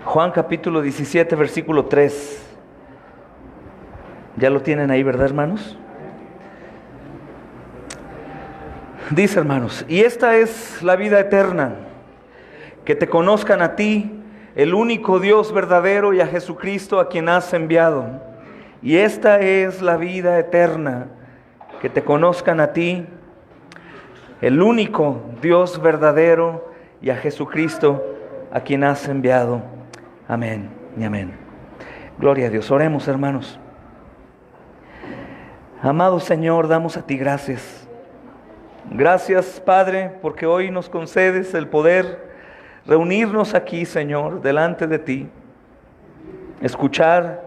Juan capítulo 17, versículo 3. ¿Ya lo tienen ahí, verdad, hermanos? Dice, hermanos, y esta es la vida eterna, que te conozcan a ti, el único Dios verdadero, y a Jesucristo a quien has enviado. Y esta es la vida eterna, que te conozcan a ti, el único Dios verdadero, y a Jesucristo a quien has enviado. Amén y amén. Gloria a Dios. Oremos, hermanos. Amado Señor, damos a ti gracias. Gracias, Padre, porque hoy nos concedes el poder reunirnos aquí, Señor, delante de ti, escuchar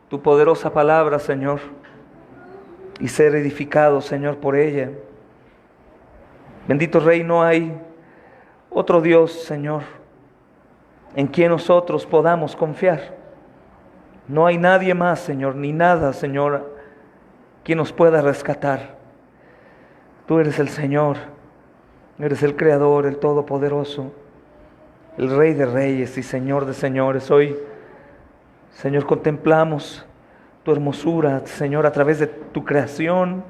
tu poderosa palabra, Señor, y ser edificados, Señor, por ella. Bendito Rey, no hay otro Dios, Señor, en quien nosotros podamos confiar. No hay nadie más, Señor, ni nada, Señor, quien nos pueda rescatar. Tú eres el Señor, eres el Creador, el Todopoderoso, el Rey de Reyes y Señor de Señores. Hoy, Señor, contemplamos tu hermosura, Señor, a través de tu creación,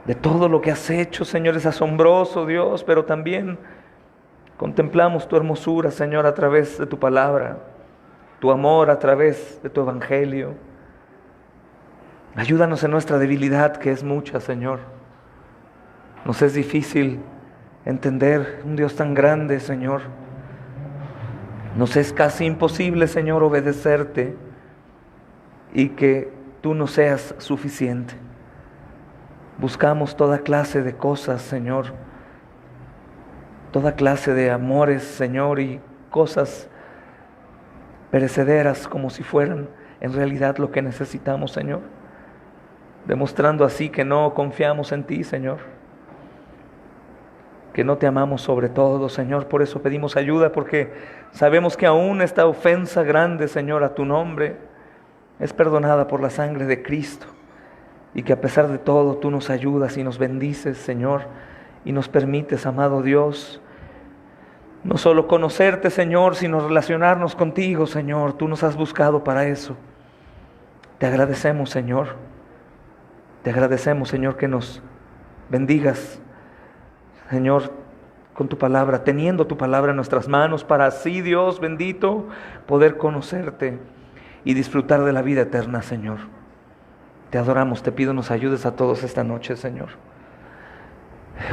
de todo lo que has hecho, Señor, es asombroso, Dios, pero también contemplamos tu hermosura, Señor, a través de tu palabra, tu amor a través de tu evangelio. Ayúdanos en nuestra debilidad, que es mucha, Señor. Nos es difícil entender un Dios tan grande, Señor. Nos es casi imposible, Señor, obedecerte y que tú no seas suficiente. Buscamos toda clase de cosas, Señor, toda clase de amores, Señor, y cosas perecederas como si fueran en realidad lo que necesitamos, Señor, demostrando así que no confiamos en ti, Señor, que no te amamos sobre todo, Señor. Por eso pedimos ayuda, porque sabemos que aún esta ofensa grande, Señor, a tu nombre es perdonada por la sangre de Cristo, y que a pesar de todo tú nos ayudas y nos bendices, Señor, y nos permites, amado Dios, no solo conocerte, Señor, sino relacionarnos contigo, Señor. Tú nos has buscado para eso. Te agradecemos, Señor. Te agradecemos, Señor, que nos bendigas, Señor, con tu palabra, teniendo tu palabra en nuestras manos, para así, Dios bendito, poder conocerte y disfrutar de la vida eterna, Señor. Te adoramos, te pido nos ayudes a todos esta noche, Señor.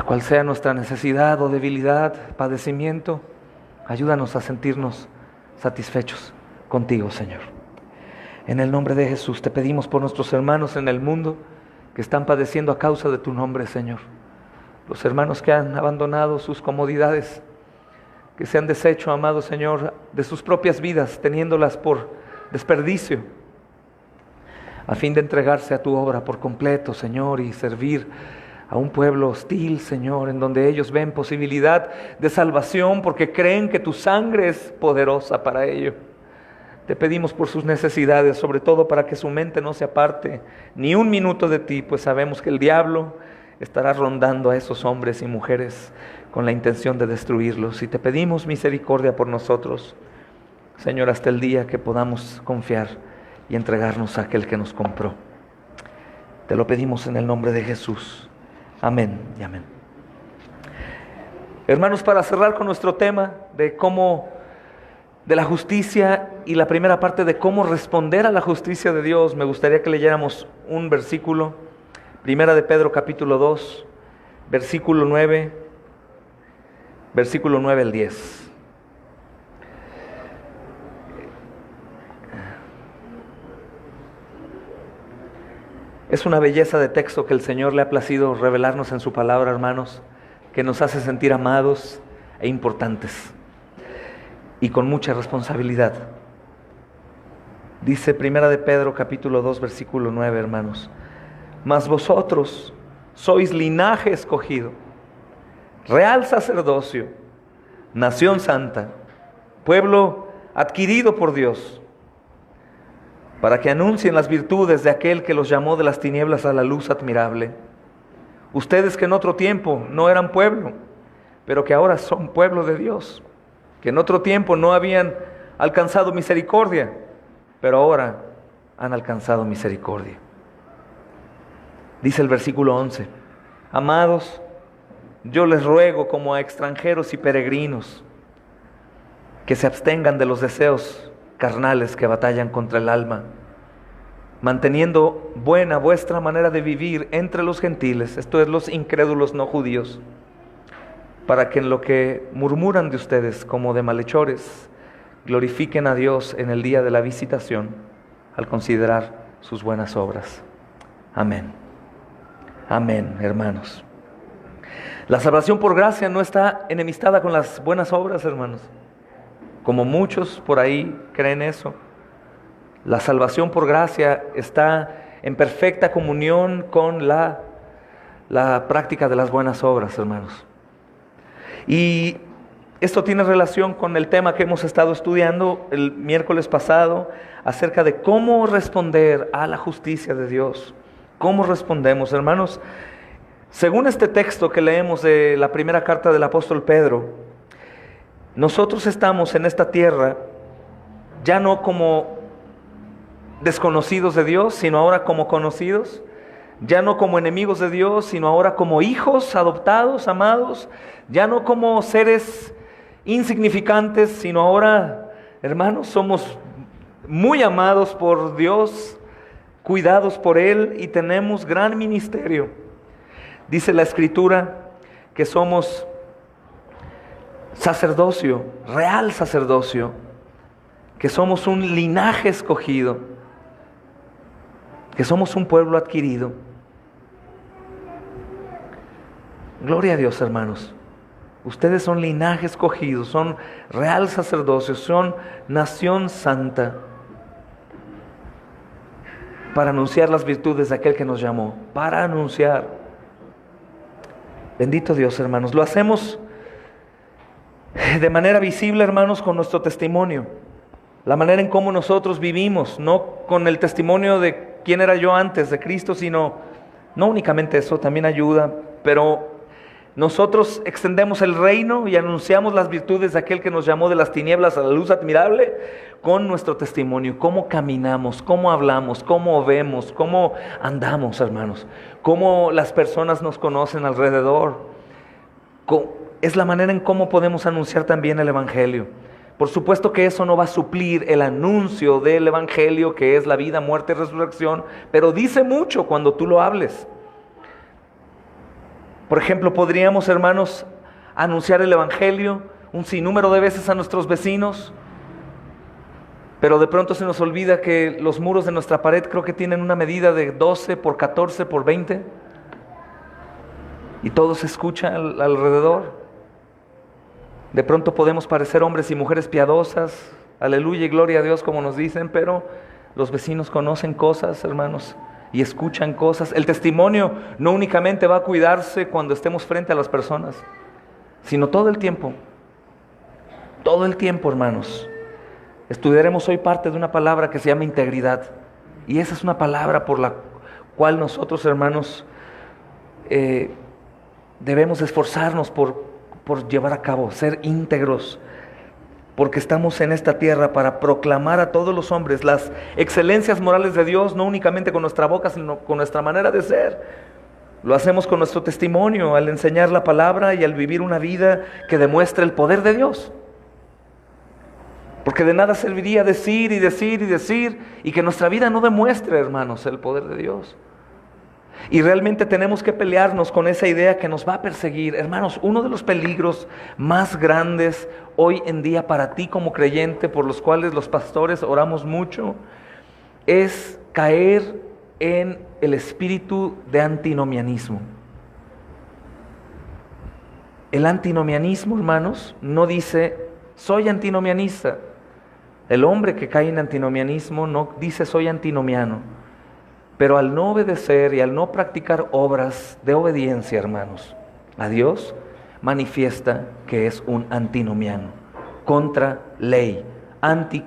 Cual sea nuestra necesidad o debilidad, padecimiento, ayúdanos a sentirnos satisfechos contigo, Señor. En el nombre de Jesús te pedimos por nuestros hermanos en el mundo que están padeciendo a causa de tu nombre, Señor. Los hermanos que han abandonado sus comodidades, que se han deshecho, amado Señor, de sus propias vidas, teniéndolas por desperdicio, a fin de entregarse a tu obra por completo, Señor, y servir a un pueblo hostil, Señor, en donde ellos ven posibilidad de salvación porque creen que tu sangre es poderosa para ello. Te pedimos por sus necesidades, sobre todo para que su mente no se aparte ni un minuto de ti, pues sabemos que el diablo estará rondando a esos hombres y mujeres con la intención de destruirlos. Y te pedimos misericordia por nosotros, Señor, hasta el día que podamos confiar y entregarnos a aquel que nos compró. Te lo pedimos en el nombre de Jesús. Amén y amén. Hermanos, para cerrar con nuestro tema de la justicia y la primera parte de cómo responder a la justicia de Dios, me gustaría que leyéramos un versículo, Primera de Pedro capítulo 2, versículo 9 al 10. Es una belleza de texto que el Señor le ha placido revelarnos en su palabra, hermanos, que nos hace sentir amados e importantes y con mucha responsabilidad. Dice Primera de Pedro capítulo 2, versículo 9, hermanos: mas vosotros sois linaje escogido, real sacerdocio, nación santa, pueblo adquirido por Dios, para que anuncien las virtudes de aquel que los llamó de las tinieblas a la luz admirable. Ustedes que en otro tiempo no eran pueblo, pero que ahora son pueblo de Dios, que en otro tiempo no habían alcanzado misericordia, pero ahora han alcanzado misericordia. Dice el versículo 11, amados, yo les ruego como a extranjeros y peregrinos que se abstengan de los deseos carnales que batallan contra el alma, manteniendo buena vuestra manera de vivir entre los gentiles, esto es, los incrédulos no judíos, para que en lo que murmuran de ustedes como de malhechores, glorifiquen a Dios en el día de la visitación, al considerar sus buenas obras. Amén. Amén, hermanos. La salvación por gracia no está enemistada con las buenas obras, hermanos, como muchos por ahí creen eso. La salvación por gracia está en perfecta comunión con la práctica de las buenas obras, hermanos. Y esto tiene relación con el tema que hemos estado estudiando el miércoles pasado acerca de cómo responder a la justicia de Dios. ¿Cómo respondemos, hermanos? Según este texto que leemos de la primera carta del apóstol Pedro, nosotros estamos en esta tierra ya no como desconocidos de Dios, sino ahora como conocidos, ya no como enemigos de Dios, sino ahora como hijos adoptados, amados, ya no como seres insignificantes, sino ahora, hermanos, somos muy amados por Dios, cuidados por Él y tenemos gran ministerio. Dice la Escritura que somos sacerdocio, real sacerdocio, que somos un linaje escogido, que somos un pueblo adquirido. Gloria a Dios, hermanos. Ustedes son linaje escogido, son real sacerdocio, son nación santa, para anunciar las virtudes de aquel que nos llamó, para anunciar. Bendito Dios, hermanos. Lo hacemos de manera visible, hermanos, con nuestro testimonio, la manera en cómo nosotros vivimos, no con el testimonio de quién era yo antes de Cristo, sino, no únicamente eso, también ayuda, pero nosotros extendemos el reino y anunciamos las virtudes de aquel que nos llamó de las tinieblas a la luz admirable con nuestro testimonio, cómo caminamos, cómo hablamos, cómo vemos, cómo andamos, hermanos, cómo las personas nos conocen alrededor. Es la manera en cómo podemos anunciar también el Evangelio. Por supuesto que eso no va a suplir el anuncio del Evangelio, que es la vida, muerte y resurrección, pero dice mucho cuando tú lo hables. Por ejemplo, podríamos, hermanos, anunciar el Evangelio un sinnúmero de veces a nuestros vecinos, pero de pronto se nos olvida que los muros de nuestra pared creo que tienen una medida de 12 por 14 por 20 y todo se escucha alrededor. De pronto podemos parecer hombres y mujeres piadosas, aleluya y gloria a Dios como nos dicen, pero los vecinos conocen cosas, hermanos, y escuchan cosas. El testimonio no únicamente va a cuidarse cuando estemos frente a las personas, sino todo el tiempo, hermanos. Estudiaremos hoy parte de una palabra que se llama integridad, y esa es una palabra por la cual nosotros, hermanos, debemos esforzarnos por llevar a cabo, ser íntegros, porque estamos en esta tierra para proclamar a todos los hombres las excelencias morales de Dios, no únicamente con nuestra boca, sino con nuestra manera de ser. Lo hacemos con nuestro testimonio, al enseñar la palabra y al vivir una vida que demuestre el poder de Dios. Porque de nada serviría decir y decir y decir y que nuestra vida no demuestre, hermanos, el poder de Dios. Y realmente tenemos que pelearnos con esa idea que nos va a perseguir. Hermanos, uno de los peligros más grandes hoy en día para ti como creyente, por los cuales los pastores oramos mucho, es caer en el espíritu de antinomianismo. El antinomianismo, hermanos, no dice soy antinomianista. El hombre que cae en antinomianismo no dice soy antinomiano. Pero al no obedecer y al no practicar obras de obediencia, hermanos, a Dios, manifiesta que es un antinomiano, contra ley,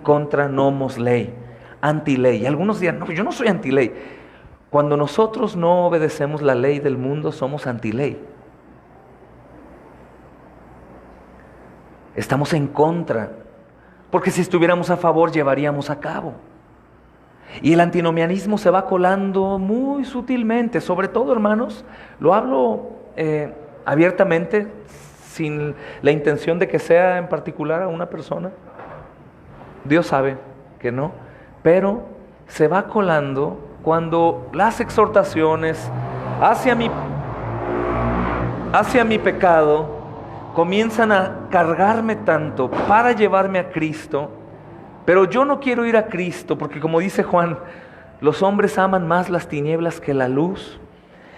contra nomos ley, antiley. Y algunos dirán, no, yo no soy antiley. Cuando nosotros no obedecemos la ley del mundo, somos antiley. Estamos en contra. porque si estuviéramos a favor llevaríamos a cabo. Y el antinomianismo se va colando muy sutilmente, sobre todo, hermanos, lo hablo abiertamente, sin la intención de que sea en particular a una persona. Dios sabe que no, pero se va colando cuando las exhortaciones hacia mi pecado comienzan a cargarme tanto para llevarme a Cristo, pero yo no quiero ir a Cristo, porque como dice Juan, los hombres aman más las tinieblas que la luz.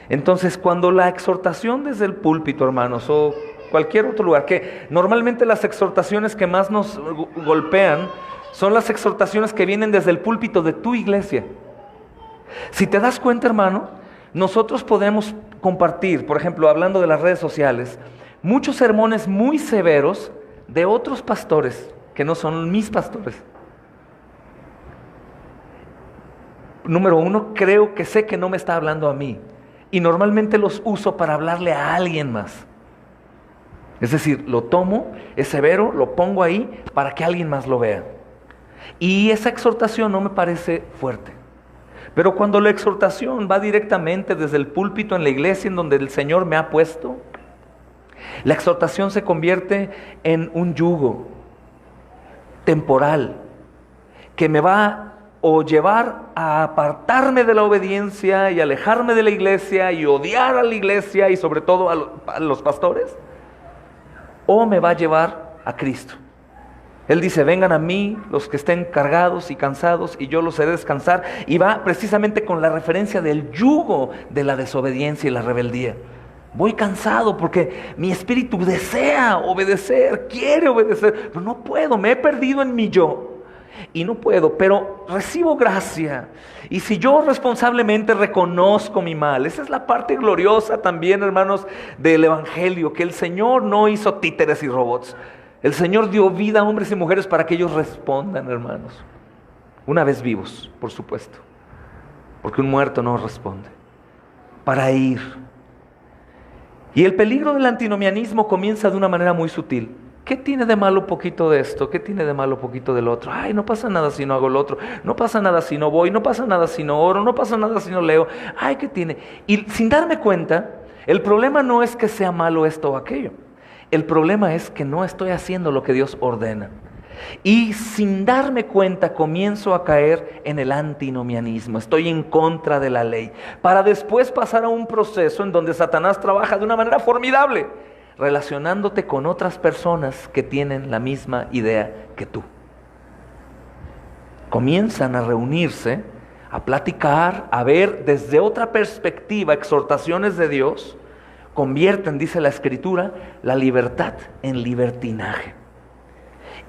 Entonces, cuando la exhortación desde el púlpito, hermanos, o cualquier otro lugar, que normalmente las exhortaciones que más nos golpean son las exhortaciones que vienen desde el púlpito de tu iglesia. Si te das cuenta, hermano, nosotros podemos compartir, por ejemplo, hablando de las redes sociales, muchos sermones muy severos de otros pastores que no son mis pastores. Número uno, creo que sé que no me está hablando a mí, y normalmente los uso para hablarle a alguien más. Es decir, lo tomo, es severo, lo pongo ahí para que alguien más lo vea. Y esa exhortación no me parece fuerte. Pero cuando la exhortación va directamente desde el púlpito en la iglesia en donde el Señor me ha puesto, la exhortación se convierte en un yugo temporal que me va o llevar a apartarme de la obediencia y alejarme de la iglesia y odiar a la iglesia y sobre todo a los pastores, o me va a llevar a Cristo. Él dice, vengan a mí los que estén cargados y cansados y yo los haré descansar, y va precisamente con la referencia del yugo de la desobediencia y la rebeldía. Voy cansado porque mi espíritu desea obedecer, quiere obedecer, pero no puedo, me he perdido en mi yo. Y no puedo, pero recibo gracia. Y si yo responsablemente reconozco mi mal, esa es la parte gloriosa también, hermanos, del Evangelio, que el Señor no hizo títeres y robots. El Señor dio vida a hombres y mujeres para que ellos respondan, hermanos. Una vez vivos, por supuesto, porque un muerto no responde. Para ir. Y el peligro del antinomianismo comienza de una manera muy sutil. ¿Qué tiene de malo poquito de esto? ¿Qué tiene de malo poquito del otro? Ay, no pasa nada si no hago lo otro. No pasa nada si no voy. No pasa nada si no oro. No pasa nada si no leo. Ay, ¿qué tiene? Y sin darme cuenta, el problema no es que sea malo esto o aquello. El problema es que no estoy haciendo lo que Dios ordena. Y sin darme cuenta comienzo a caer en el antinomianismo. Estoy en contra de la ley. Para después pasar a un proceso en donde Satanás trabaja de una manera formidable, relacionándote con otras personas que tienen la misma idea que tú. Comienzan a reunirse, a platicar, a ver desde otra perspectiva exhortaciones de Dios. Convierten, dice la Escritura, la libertad en libertinaje.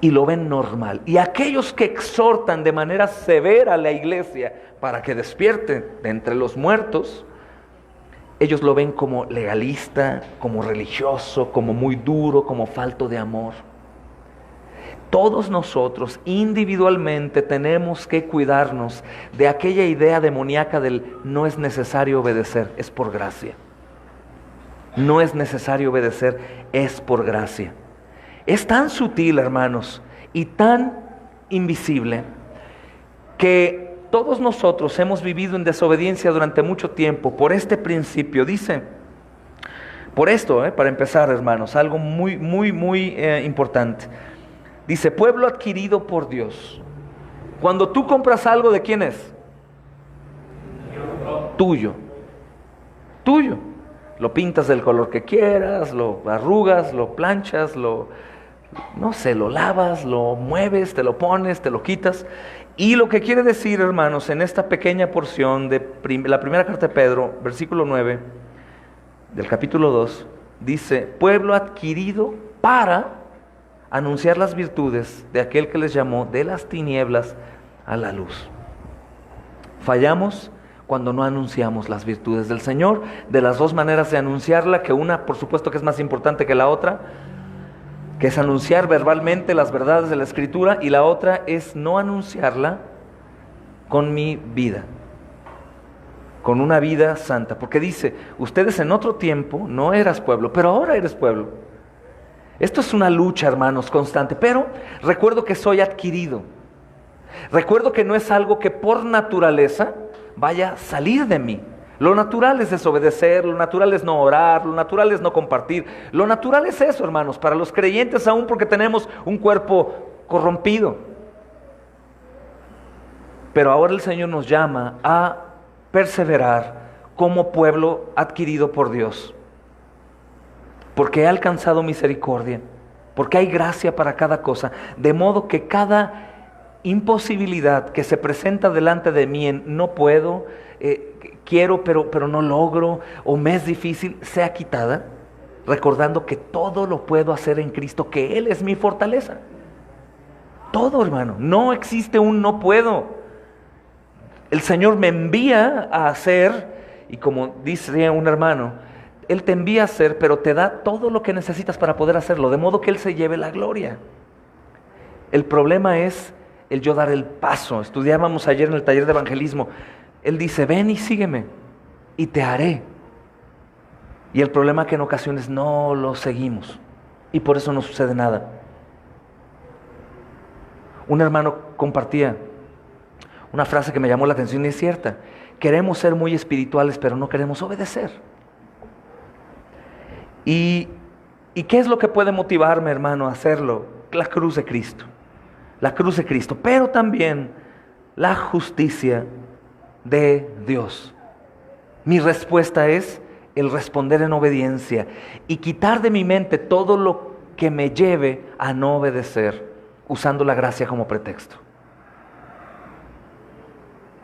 Y lo ven normal. Y aquellos que exhortan de manera severa a la iglesia para que despierte de entre los muertos, ellos lo ven como legalista, como religioso, como muy duro, como falto de amor. Todos nosotros individualmente tenemos que cuidarnos de aquella idea demoníaca del no es necesario obedecer, es por gracia. No es necesario obedecer, es por gracia. Es tan sutil, hermanos, y tan invisible que todos nosotros hemos vivido en desobediencia durante mucho tiempo por este principio. Dice, por esto, para empezar, hermanos, algo muy importante. Dice, pueblo adquirido por Dios. Cuando tú compras algo, ¿de quién es? Tuyo. Tuyo. Lo pintas del color que quieras, lo arrugas, lo planchas, lo lavas, lo mueves, te lo pones, te lo quitas. Y lo que quiere decir, hermanos, en esta pequeña porción de la primera carta de Pedro, versículo 9, del capítulo 2, dice, pueblo adquirido para anunciar las virtudes de aquel que les llamó de las tinieblas a la luz. Fallamos cuando no anunciamos las virtudes del Señor, de las dos maneras de anunciarla, que una, por supuesto, que es más importante que la otra, que es anunciar verbalmente las verdades de la Escritura, y la otra es no anunciarla con mi vida, con una vida santa, porque dice, ustedes en otro tiempo no eras pueblo, pero ahora eres pueblo. Esto es una lucha, hermanos, constante, pero recuerdo que soy adquirido. Recuerdo que no es algo que por naturaleza vaya a salir de mí. Lo natural es desobedecer, lo natural es no orar, lo natural es no compartir. Lo natural es eso, hermanos, para los creyentes aún, porque tenemos un cuerpo corrompido. Pero ahora el Señor nos llama a perseverar como pueblo adquirido por Dios. Porque he alcanzado misericordia, porque hay gracia para cada cosa, de modo que cada imposibilidad que se presenta delante de mí en no puedo, quiero pero no logro, o me es difícil, sea quitada, recordando que todo lo puedo hacer en Cristo, que Él es mi fortaleza. Todo, hermano, no existe un no puedo. El Señor me envía a hacer, y como dice un hermano, Él te envía a hacer, pero te da todo lo que necesitas para poder hacerlo, de modo que Él se lleve la gloria. El problema es el yo dar el paso. Estudiábamos ayer en el taller de evangelismo. Él dice, ven y sígueme, y te haré. Y el problema es que en ocasiones no lo seguimos, y por eso no sucede nada. Un hermano compartía una frase que me llamó la atención y es cierta. Queremos ser muy espirituales, pero no queremos obedecer. ¿Y qué es lo que puede motivarme, hermano, a hacerlo? La cruz de Cristo. La cruz de Cristo, pero también la justicia de Dios. Mi respuesta es el responder en obediencia y quitar de mi mente todo lo que me lleve a no obedecer, usando la gracia como pretexto.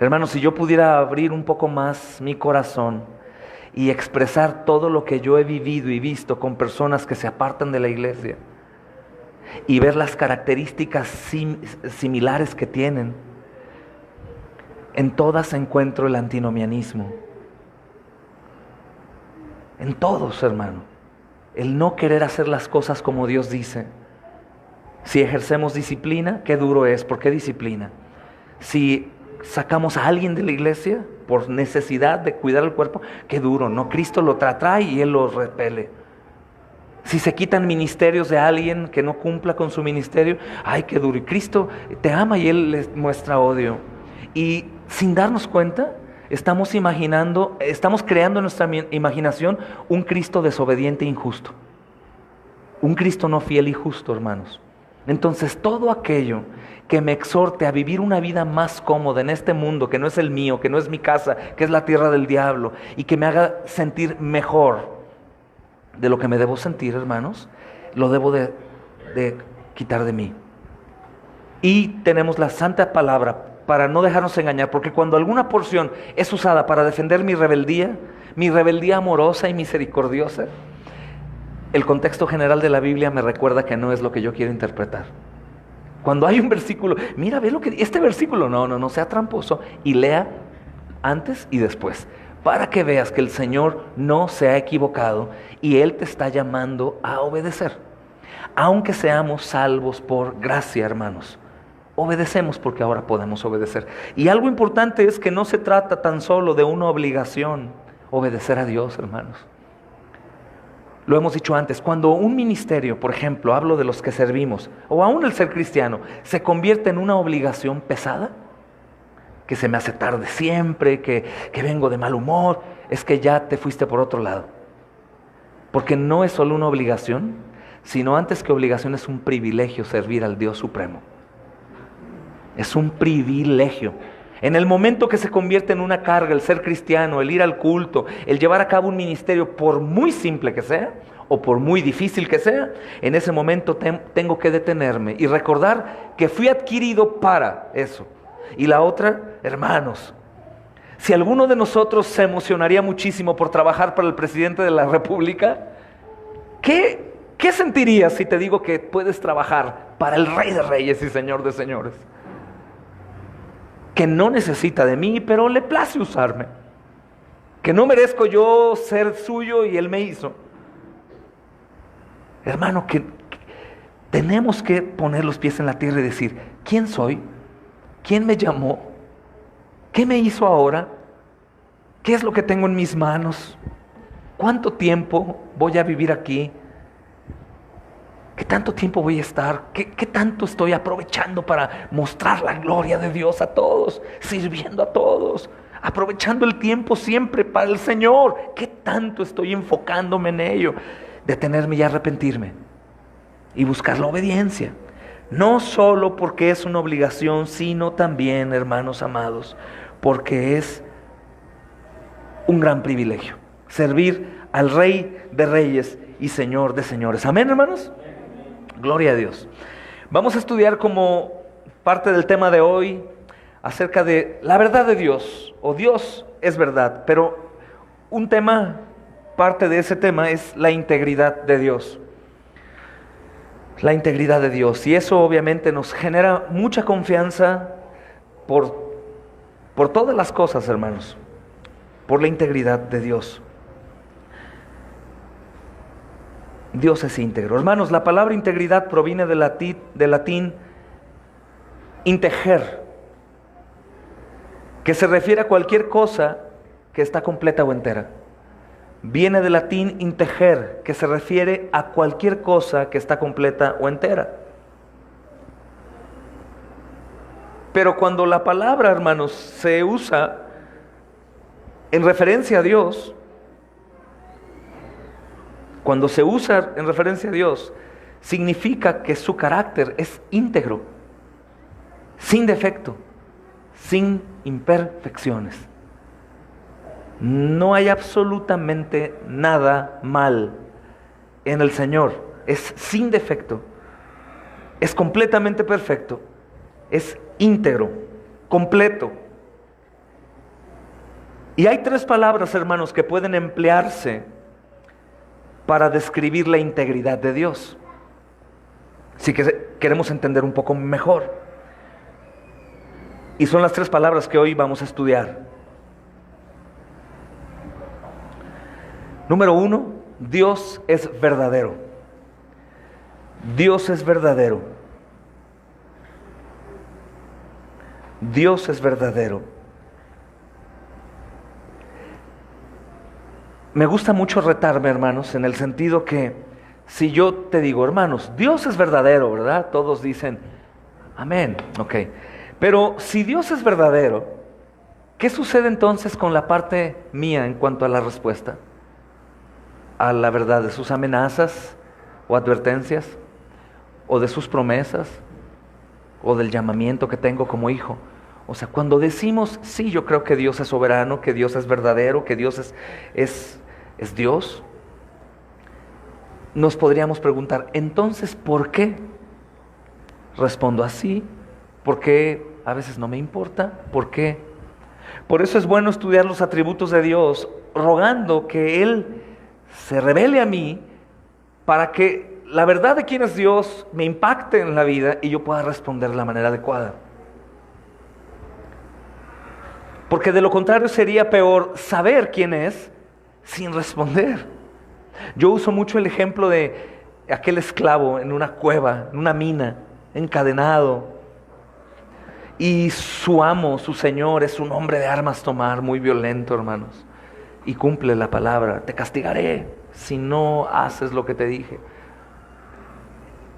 Hermanos, si yo pudiera abrir un poco más mi corazón y expresar todo lo que yo he vivido y visto con personas que se apartan de la iglesia y ver las características similares que tienen, en todas encuentro el antinomianismo. En todos, hermano. El no querer hacer las cosas como Dios dice. Si ejercemos disciplina, qué duro es. ¿Por qué disciplina? Si sacamos a alguien de la iglesia por necesidad de cuidar el cuerpo, qué duro, ¿no? Cristo lo atrae y Él lo repele. Si se quitan ministerios de alguien que no cumpla con su ministerio, ay, qué duro. Y Cristo te ama y Él les muestra odio. Y sin darnos cuenta, estamos creando en nuestra imaginación un Cristo desobediente e injusto. Un Cristo no fiel y justo, hermanos. Entonces, todo aquello que me exhorte a vivir una vida más cómoda en este mundo, que no es el mío, que no es mi casa, que es la tierra del diablo, y que me haga sentir mejor de lo que me debo sentir, hermanos, lo debo de quitar de mí. Y tenemos la santa palabra para no dejarnos engañar, porque cuando alguna porción es usada para defender mi rebeldía amorosa y misericordiosa, el contexto general de la Biblia me recuerda que no es lo que yo quiero interpretar. Cuando hay un versículo, mira, ve lo que este versículo, no sea tramposo, y lea antes y después, para que veas que el Señor no se ha equivocado y Él te está llamando a obedecer. Aunque seamos salvos por gracia, hermanos, obedecemos porque ahora podemos obedecer. Y algo importante es que no se trata tan solo de una obligación, obedecer a Dios, hermanos. Lo hemos dicho antes, cuando un ministerio, por ejemplo, hablo de los que servimos, o aún el ser cristiano, se convierte en una obligación pesada, que se me hace tarde siempre, que vengo de mal humor, es que ya te fuiste por otro lado. Porque no es solo una obligación, sino antes que obligación es un privilegio servir al Dios Supremo. Es un privilegio. En el momento que se convierte en una carga el ser cristiano, el ir al culto, el llevar a cabo un ministerio, por muy simple que sea, o por muy difícil que sea, en ese momento tengo que detenerme y recordar que fui adquirido para eso. Y la otra, hermanos, si alguno de nosotros se emocionaría muchísimo por trabajar para el presidente de la República, ¿qué sentirías si te digo que puedes trabajar para el Rey de Reyes y Señor de Señores? Que no necesita de mí, pero le place usarme. Que no merezco yo ser suyo y Él me hizo. Hermano, que tenemos que poner los pies en la tierra y decir, ¿quién soy? ¿Quién me llamó? ¿Qué me hizo ahora? ¿Qué es lo que tengo en mis manos? ¿Cuánto tiempo voy a vivir aquí? ¿Qué tanto tiempo voy a estar? ¿Qué tanto estoy aprovechando para mostrar la gloria de Dios a todos? Sirviendo a todos, aprovechando el tiempo siempre para el Señor. ¿Qué tanto estoy enfocándome en ello? Detenerme y arrepentirme y buscar la obediencia. No solo porque es una obligación, sino también, hermanos amados, porque es un gran privilegio servir al Rey de Reyes y Señor de Señores. Amén, hermanos. Gloria a Dios. Vamos a estudiar como parte del tema de hoy acerca de la verdad de Dios, o Dios es verdad, pero un tema, parte de ese tema es la integridad de Dios. La integridad de Dios, y eso obviamente nos genera mucha confianza por todas las cosas, hermanos, por la integridad de Dios. Dios es íntegro. Hermanos, la palabra integridad proviene del latín integer, que se refiere a cualquier cosa que está completa o entera. Viene del latín integer, que se refiere a cualquier cosa que está completa o entera. Pero cuando la palabra, hermanos, se usa en referencia a Dios, cuando se usa en referencia a Dios, significa que su carácter es íntegro, sin defecto, sin imperfecciones. No hay absolutamente nada mal en el Señor. Es sin defecto, es completamente perfecto, es íntegro, completo. Y hay tres palabras, hermanos, que pueden emplearse para describir la integridad de Dios, si queremos entender un poco mejor. Y son las tres palabras que hoy vamos a estudiar. Número 1, Dios es verdadero. Dios es verdadero. Dios es verdadero. Me gusta mucho retarme, hermanos, en el sentido que si yo te digo, hermanos, Dios es verdadero, ¿verdad? Todos dicen, amén, ok. Pero si Dios es verdadero, ¿qué sucede entonces con la parte mía en cuanto a la respuesta? A la verdad de sus amenazas o advertencias, o de sus promesas, o del llamamiento que tengo como hijo. O sea, cuando decimos, sí, yo creo que Dios es soberano, que Dios es verdadero, que Dios es Dios, nos podríamos preguntar, entonces, ¿por qué respondo así? ¿Por qué a veces no me importa? ¿Por qué? Por eso es bueno estudiar los atributos de Dios, rogando que Él se revele a mí para que la verdad de quién es Dios me impacte en la vida y yo pueda responder de la manera adecuada. Porque de lo contrario sería peor saber quién es sin responder. Yo uso mucho el ejemplo de aquel esclavo en una cueva, en una mina, encadenado. Y su amo, su señor, es un hombre de armas tomar, muy violento, hermanos. Y cumple la palabra, te castigaré si no haces lo que te dije.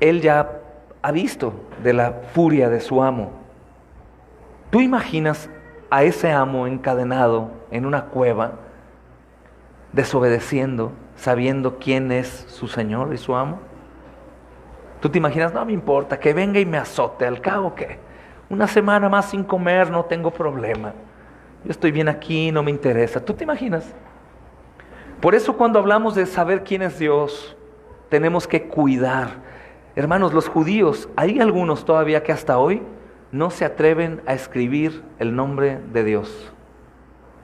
Él ya ha visto de la furia de su amo. ¿Tú imaginas a ese amo encadenado en una cueva, desobedeciendo, sabiendo quién es su señor y su amo? ¿Tú te imaginas? No me importa, que venga y me azote, al cabo que una semana más sin comer no tengo problema. Yo estoy bien aquí, no me interesa. ¿Tú te imaginas? Por eso cuando hablamos de saber quién es Dios, tenemos que cuidar. Hermanos, los judíos, hay algunos todavía que hasta hoy no se atreven a escribir el nombre de Dios.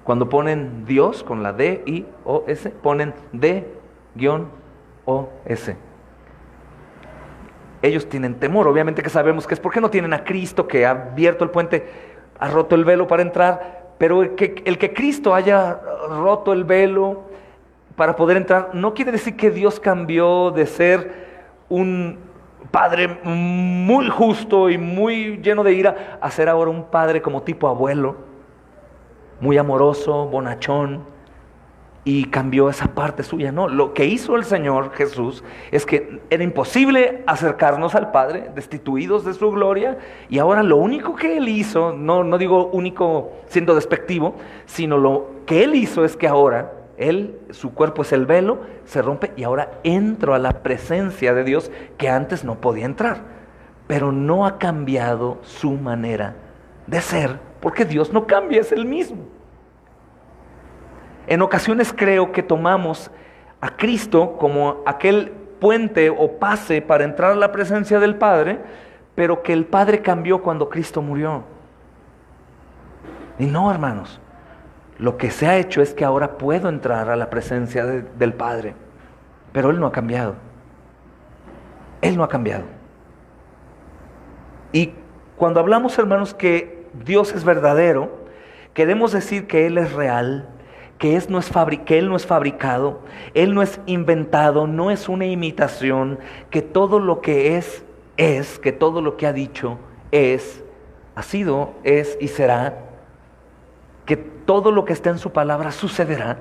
Cuando ponen Dios con la D-I-O-S, ponen D-O-S. Ellos tienen temor, obviamente que sabemos que es porque no tienen a Cristo que ha abierto el puente, ha roto el velo para entrar, pero el que Cristo haya roto el velo para poder entrar, no quiere decir que Dios cambió de ser un padre muy justo y muy lleno de ira a ser ahora un padre como tipo abuelo, muy amoroso, bonachón, y cambió esa parte suya. No, lo que hizo el Señor Jesús es que era imposible acercarnos al Padre, destituidos de su gloria, y ahora lo único que Él hizo, no digo único siendo despectivo, sino lo que Él hizo es que ahora su cuerpo es el velo, se rompe y ahora entro a la presencia de Dios que antes no podía entrar. Pero no ha cambiado su manera de ser, porque Dios no cambia, es el mismo. En ocasiones creo que tomamos a Cristo como aquel puente o pase para entrar a la presencia del Padre, pero que el Padre cambió cuando Cristo murió. Y no, hermanos, lo que se ha hecho es que ahora puedo entrar a la presencia del Padre, pero Él no ha cambiado. Él no ha cambiado. Y cuando hablamos, hermanos, que Dios es verdadero, queremos decir que Él es real, que Él no es fabricado, Él no es inventado, no es una imitación, que todo lo que es, que todo lo que ha dicho ha sido, es y será, que todo lo que está en su palabra sucederá,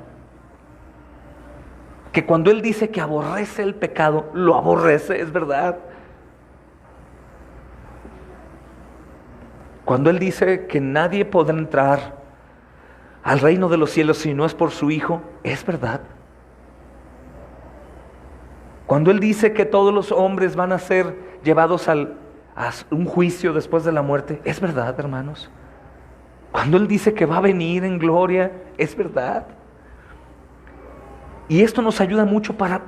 que cuando Él dice que aborrece el pecado, lo aborrece, es verdad. Cuando Él dice que nadie podrá entrar al reino de los cielos si no es por su Hijo, es verdad. Cuando Él dice que todos los hombres van a ser llevados a un juicio después de la muerte, es verdad, hermanos. Cuando Él dice que va a venir en gloria, es verdad. Y esto nos ayuda mucho para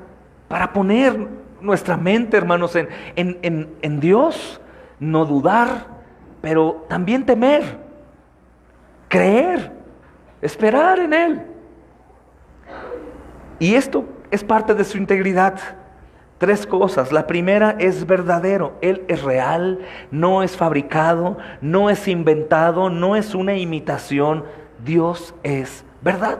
poner nuestra mente, hermanos, en Dios, no dudar, pero también temer, creer, esperar en Él. Y esto es parte de su integridad. 3 cosas. La primera, es verdadero. Él es real, no es fabricado, no es inventado, no es una imitación. Dios es verdad.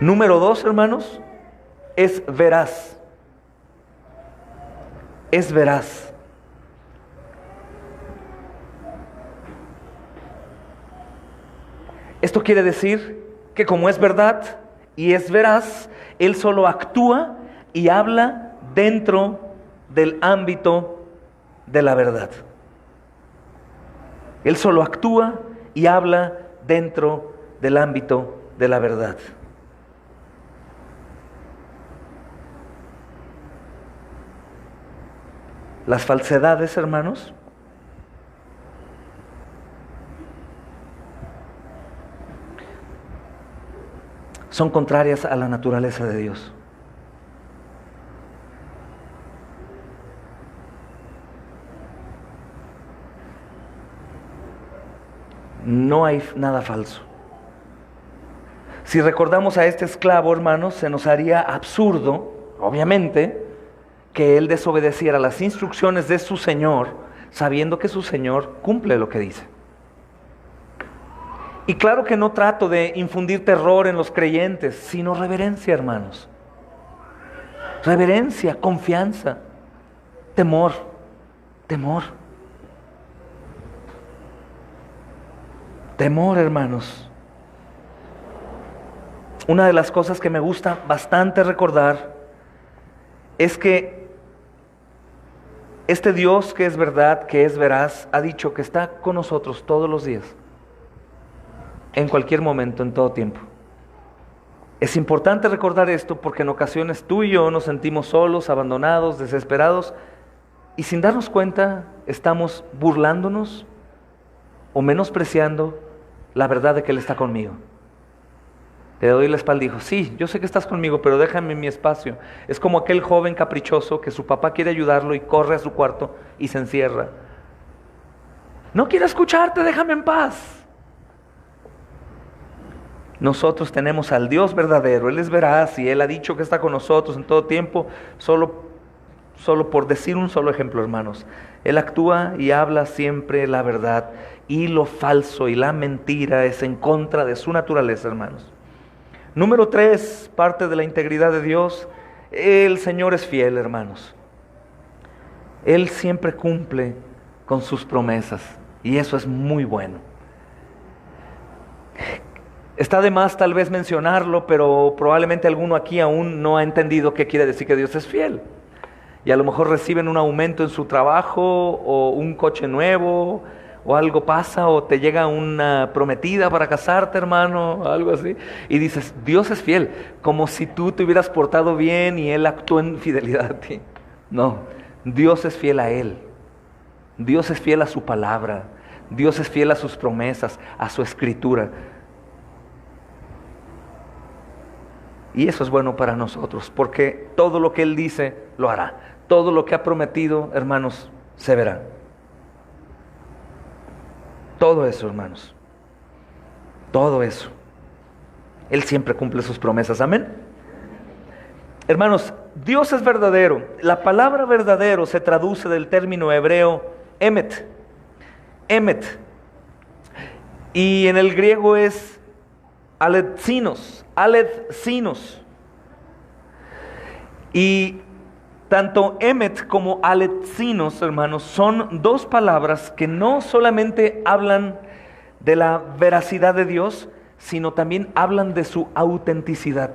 Número 2, hermanos, es veraz. Es veraz. Esto quiere decir que como es verdad y es veraz, Él solo actúa y habla dentro del ámbito de la verdad. Él solo actúa y habla dentro del ámbito de la verdad. Las falsedades, hermanos, son contrarias a la naturaleza de Dios. No hay nada falso. Si recordamos a este esclavo, hermanos, se nos haría absurdo, obviamente, que él desobedeciera las instrucciones de su Señor, sabiendo que su Señor cumple lo que dice. Y claro que no trato de infundir terror en los creyentes, sino reverencia, hermanos. Reverencia, confianza, temor. Temor, hermanos. Una de las cosas que me gusta bastante recordar es que este Dios que es verdad, que es veraz, ha dicho que está con nosotros todos los días, en cualquier momento, en todo tiempo. Es importante recordar esto porque en ocasiones tú y yo nos sentimos solos, abandonados, desesperados, y sin darnos cuenta estamos burlándonos o menospreciando la verdad de que Él está conmigo. Le doy la espalda y dijo, sí, yo sé que estás conmigo, pero déjame mi espacio. Es como aquel joven caprichoso que su papá quiere ayudarlo y corre a su cuarto y se encierra. No quiero escucharte, déjame en paz. Nosotros tenemos al Dios verdadero, Él es veraz y Él ha dicho que está con nosotros en todo tiempo, solo por decir un solo ejemplo, hermanos. Él actúa y habla siempre la verdad, y lo falso y la mentira es en contra de su naturaleza, hermanos. Número 3, parte de la integridad de Dios, el Señor es fiel, hermanos. Él siempre cumple con sus promesas, y eso es muy bueno. Está de más tal vez mencionarlo, pero probablemente alguno aquí aún no ha entendido qué quiere decir que Dios es fiel. Y a lo mejor reciben un aumento en su trabajo, o un coche nuevo, o algo pasa, o te llega una prometida para casarte, hermano, algo así. Y dices, Dios es fiel, como si tú te hubieras portado bien y Él actuó en fidelidad a ti. No, Dios es fiel a Él. Dios es fiel a su palabra. Dios es fiel a sus promesas, a su escritura. Y eso es bueno para nosotros, porque todo lo que Él dice, lo hará. Todo lo que ha prometido, hermanos, se verá. Todo eso, hermanos. Todo eso. Él siempre cumple sus promesas. Amén. Hermanos, Dios es verdadero. La palabra verdadero se traduce del término hebreo emet. Emet. Y en el griego es aletzinos. Aletzinos. Y tanto emet como aletzinos, hermanos, son dos palabras que no solamente hablan de la veracidad de Dios, sino también hablan de su autenticidad.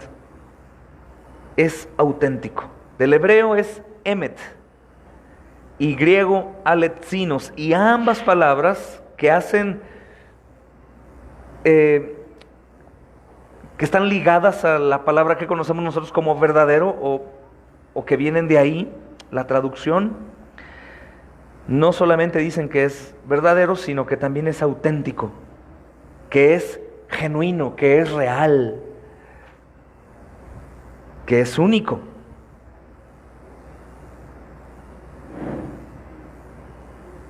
Es auténtico. Del hebreo es emet y griego aletzinos, y ambas palabras que hacen que están ligadas a la palabra que conocemos nosotros como verdadero, o que vienen de ahí, la traducción, no solamente dicen que es verdadero, sino que también es auténtico, que es genuino, que es real, que es único.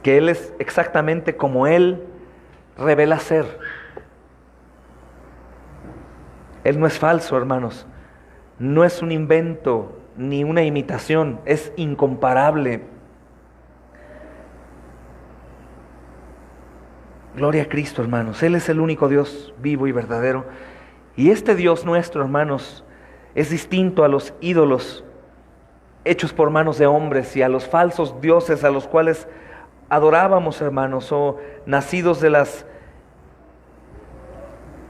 Que Él es exactamente como Él revela ser. Él no es falso, hermanos. No es un invento ni una imitación, es incomparable. Gloria a Cristo, hermanos. Él es el único Dios vivo y verdadero. Y este Dios nuestro, hermanos, es distinto a los ídolos hechos por manos de hombres y a los falsos dioses a los cuales adorábamos, hermanos, o nacidos de las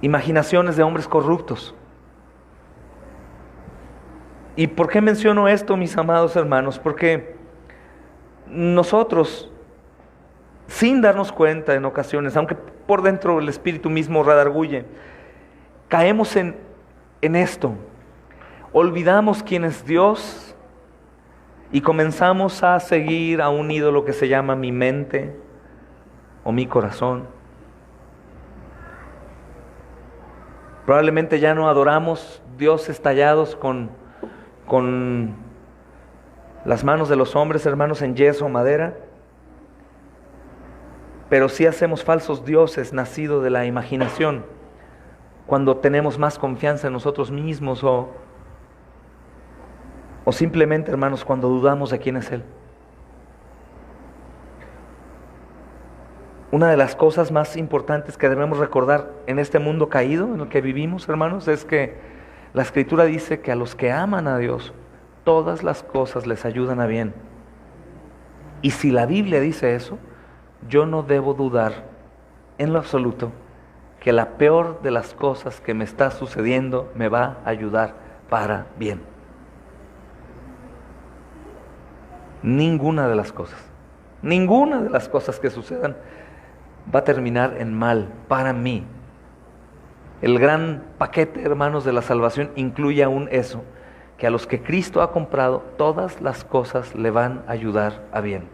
imaginaciones de hombres corruptos. ¿Y por qué menciono esto, mis amados hermanos? Porque nosotros, sin darnos cuenta en ocasiones, aunque por dentro el Espíritu mismo redarguye, caemos en esto. Olvidamos quién es Dios y comenzamos a seguir a un ídolo que se llama mi mente o mi corazón. Probablemente ya no adoramos dioses tallados con las manos de los hombres, hermanos, en yeso o madera, pero sí hacemos falsos dioses nacidos de la imaginación, cuando tenemos más confianza en nosotros mismos, o simplemente, hermanos, cuando dudamos de quién es Él. Una de las cosas más importantes que debemos recordar en este mundo caído en el que vivimos, hermanos, es que la Escritura dice que a los que aman a Dios, todas las cosas les ayudan a bien. Y si la Biblia dice eso, yo no debo dudar en lo absoluto que la peor de las cosas que me está sucediendo me va a ayudar para bien. Ninguna de las cosas que sucedan va a terminar en mal para mí. El gran paquete, hermanos, de la salvación incluye aún eso, que a los que Cristo ha comprado, todas las cosas le van a ayudar a bien.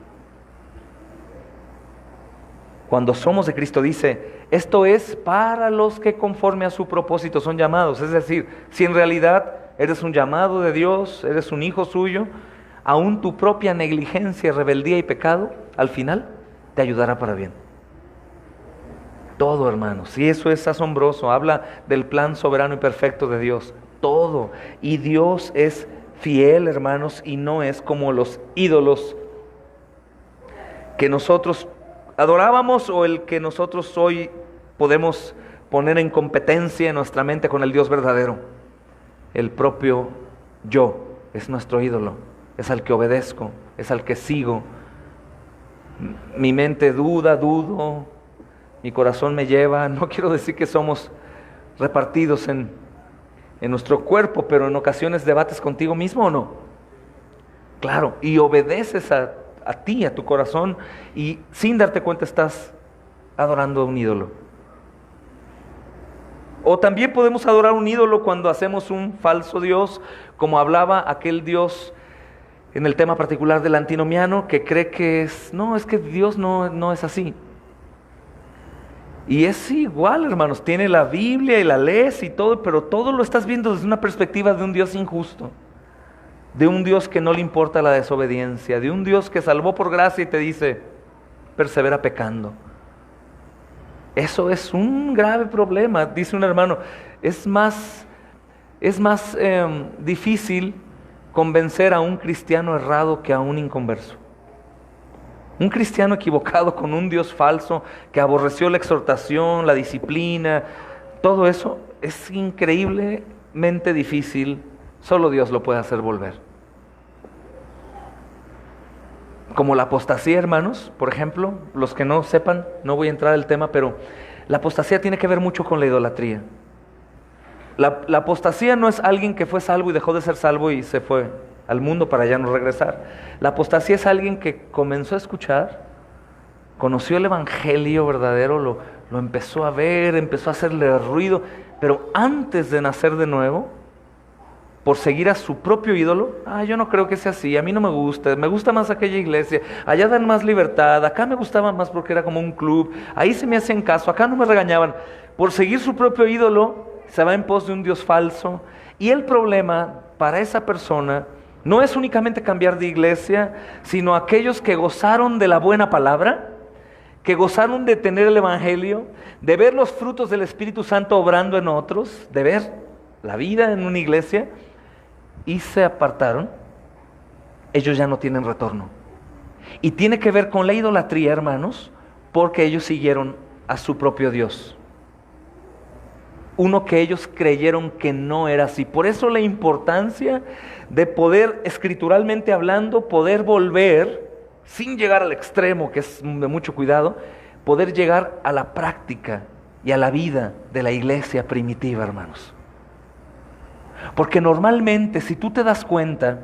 Cuando somos de Cristo, dice, esto es para los que conforme a su propósito son llamados. Es decir, si en realidad eres un llamado de Dios, eres un hijo suyo, aún tu propia negligencia, rebeldía y pecado, al final te ayudará para bien. Todo, hermanos, y eso es asombroso. Habla del plan soberano y perfecto de Dios. Todo. Y Dios es fiel, hermanos, y no es como los ídolos que nosotros adorábamos, o el que nosotros hoy podemos poner en competencia en nuestra mente con el Dios verdadero. El propio yo es nuestro ídolo, es al que obedezco, es al que sigo. Mi mente dudo, mi corazón me lleva. No quiero decir que somos repartidos en nuestro cuerpo, pero en ocasiones debates contigo mismo, ¿o no? Claro, y obedeces a ti, a tu corazón, y sin darte cuenta estás adorando a un ídolo. O también podemos adorar un ídolo cuando hacemos un falso Dios, como hablaba aquel Dios en el tema particular del antinomiano, que cree que es que Dios no es así. Y es igual, hermanos, tiene la Biblia y la lees y todo, pero todo lo estás viendo desde una perspectiva de un Dios injusto, de un Dios que no le importa la desobediencia, de un Dios que salvó por gracia y te dice, persevera pecando. Eso es un grave problema. Dice un hermano, es más difícil convencer a un cristiano errado que a un inconverso. Un cristiano equivocado con un Dios falso, que aborreció la exhortación, la disciplina, todo eso es increíblemente difícil. Solo Dios lo puede hacer volver. Como la apostasía, hermanos, por ejemplo, los que no sepan, no voy a entrar al tema, pero la apostasía tiene que ver mucho con la idolatría. La apostasía no es alguien que fue salvo y dejó de ser salvo y se fue al mundo para ya no regresar. La apostasía es alguien que comenzó a escuchar, conoció el evangelio verdadero, lo empezó a ver, empezó a hacerle ruido, pero antes de nacer de nuevo, por seguir a su propio ídolo, yo no creo que sea así, a mí no me gusta más aquella iglesia, allá dan más libertad, acá me gustaba más porque era como un club, ahí se me hacían caso, acá no me regañaban. Por seguir su propio ídolo, se va en pos de un Dios falso, y el problema para esa persona no es únicamente cambiar de iglesia, sino aquellos que gozaron de la buena palabra, que gozaron de tener el evangelio, de ver los frutos del Espíritu Santo obrando en otros, de ver la vida en una iglesia, y se apartaron. Ellos ya no tienen retorno. Y tiene que ver con la idolatría, hermanos, porque ellos siguieron a su propio Dios. Uno que ellos creyeron que no era así. Por eso la importancia de poder, escrituralmente hablando, poder volver, sin llegar al extremo, que es de mucho cuidado, poder llegar a la práctica y a la vida de la iglesia primitiva, hermanos. Porque normalmente, si tú te das cuenta,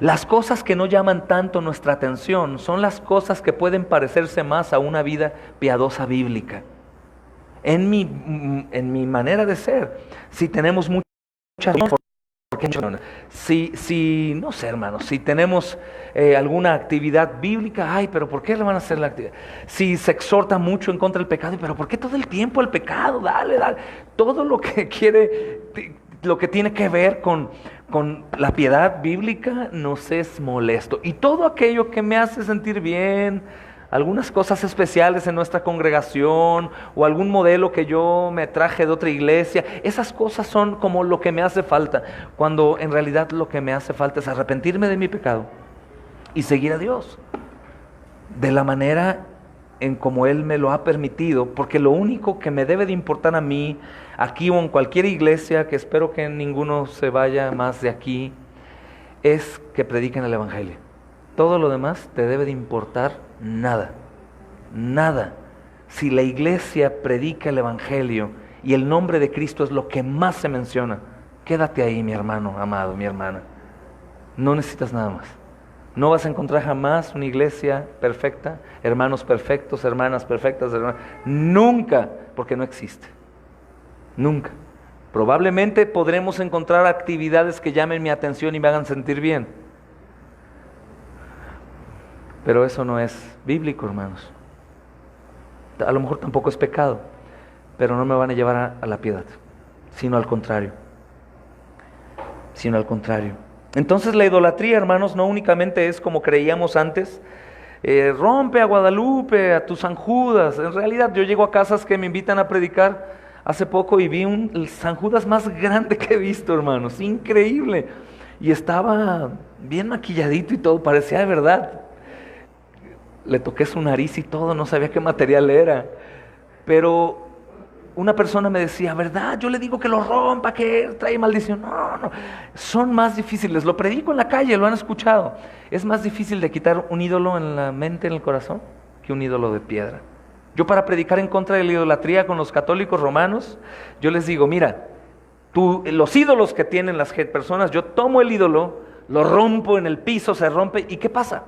las cosas que no llaman tanto nuestra atención son las cosas que pueden parecerse más a una vida piadosa bíblica. En mi manera de ser, si tenemos muchas, no sé, hermanos, si tenemos alguna actividad bíblica, pero ¿por qué le van a hacer la actividad? Si se exhorta mucho en contra del pecado, pero ¿por qué todo el tiempo el pecado? Dale, todo lo que quiere, lo que tiene que ver con la piedad bíblica nos es molesto. Y todo aquello que me hace sentir bien, algunas cosas especiales en nuestra congregación o algún modelo que yo me traje de otra iglesia, esas cosas son como lo que me hace falta, cuando en realidad lo que me hace falta es arrepentirme de mi pecado y seguir a Dios de la manera en como Él me lo ha permitido, porque lo único que me debe de importar a mí, aquí o en cualquier iglesia, que espero que ninguno se vaya más de aquí, es que prediquen el evangelio. Todo lo demás te debe de importar nada, nada. Si la iglesia predica el evangelio y el nombre de Cristo es lo que más se menciona, quédate ahí, mi hermano amado, mi hermana. No necesitas nada más. No vas a encontrar jamás una iglesia perfecta, hermanos perfectos, hermanas perfectas, nunca, porque no existe. Nunca. Probablemente podremos encontrar actividades que llamen mi atención y me hagan sentir bien. Pero eso no es bíblico, hermanos. A lo mejor tampoco es pecado, pero no me van a llevar a la piedad, sino al contrario. Entonces la idolatría, hermanos, no únicamente es como creíamos antes, rompe a Guadalupe, a tus San Judas. En realidad yo llego a casas que me invitan a predicar hace poco y vi el San Judas más grande que he visto, hermanos, increíble. Y estaba bien maquilladito y todo, parecía de verdad. Le toqué su nariz y todo, no sabía qué material era. Pero una persona me decía, ¿verdad? Yo le digo que lo rompa, que trae maldición. No, son más difíciles. Lo predico en la calle, lo han escuchado. Es más difícil de quitar un ídolo en la mente, en el corazón, que un ídolo de piedra. Yo, para predicar en contra de la idolatría con los católicos romanos, yo les digo, mira, los ídolos que tienen las personas, yo tomo el ídolo, lo rompo en el piso, se rompe, ¿y qué pasa?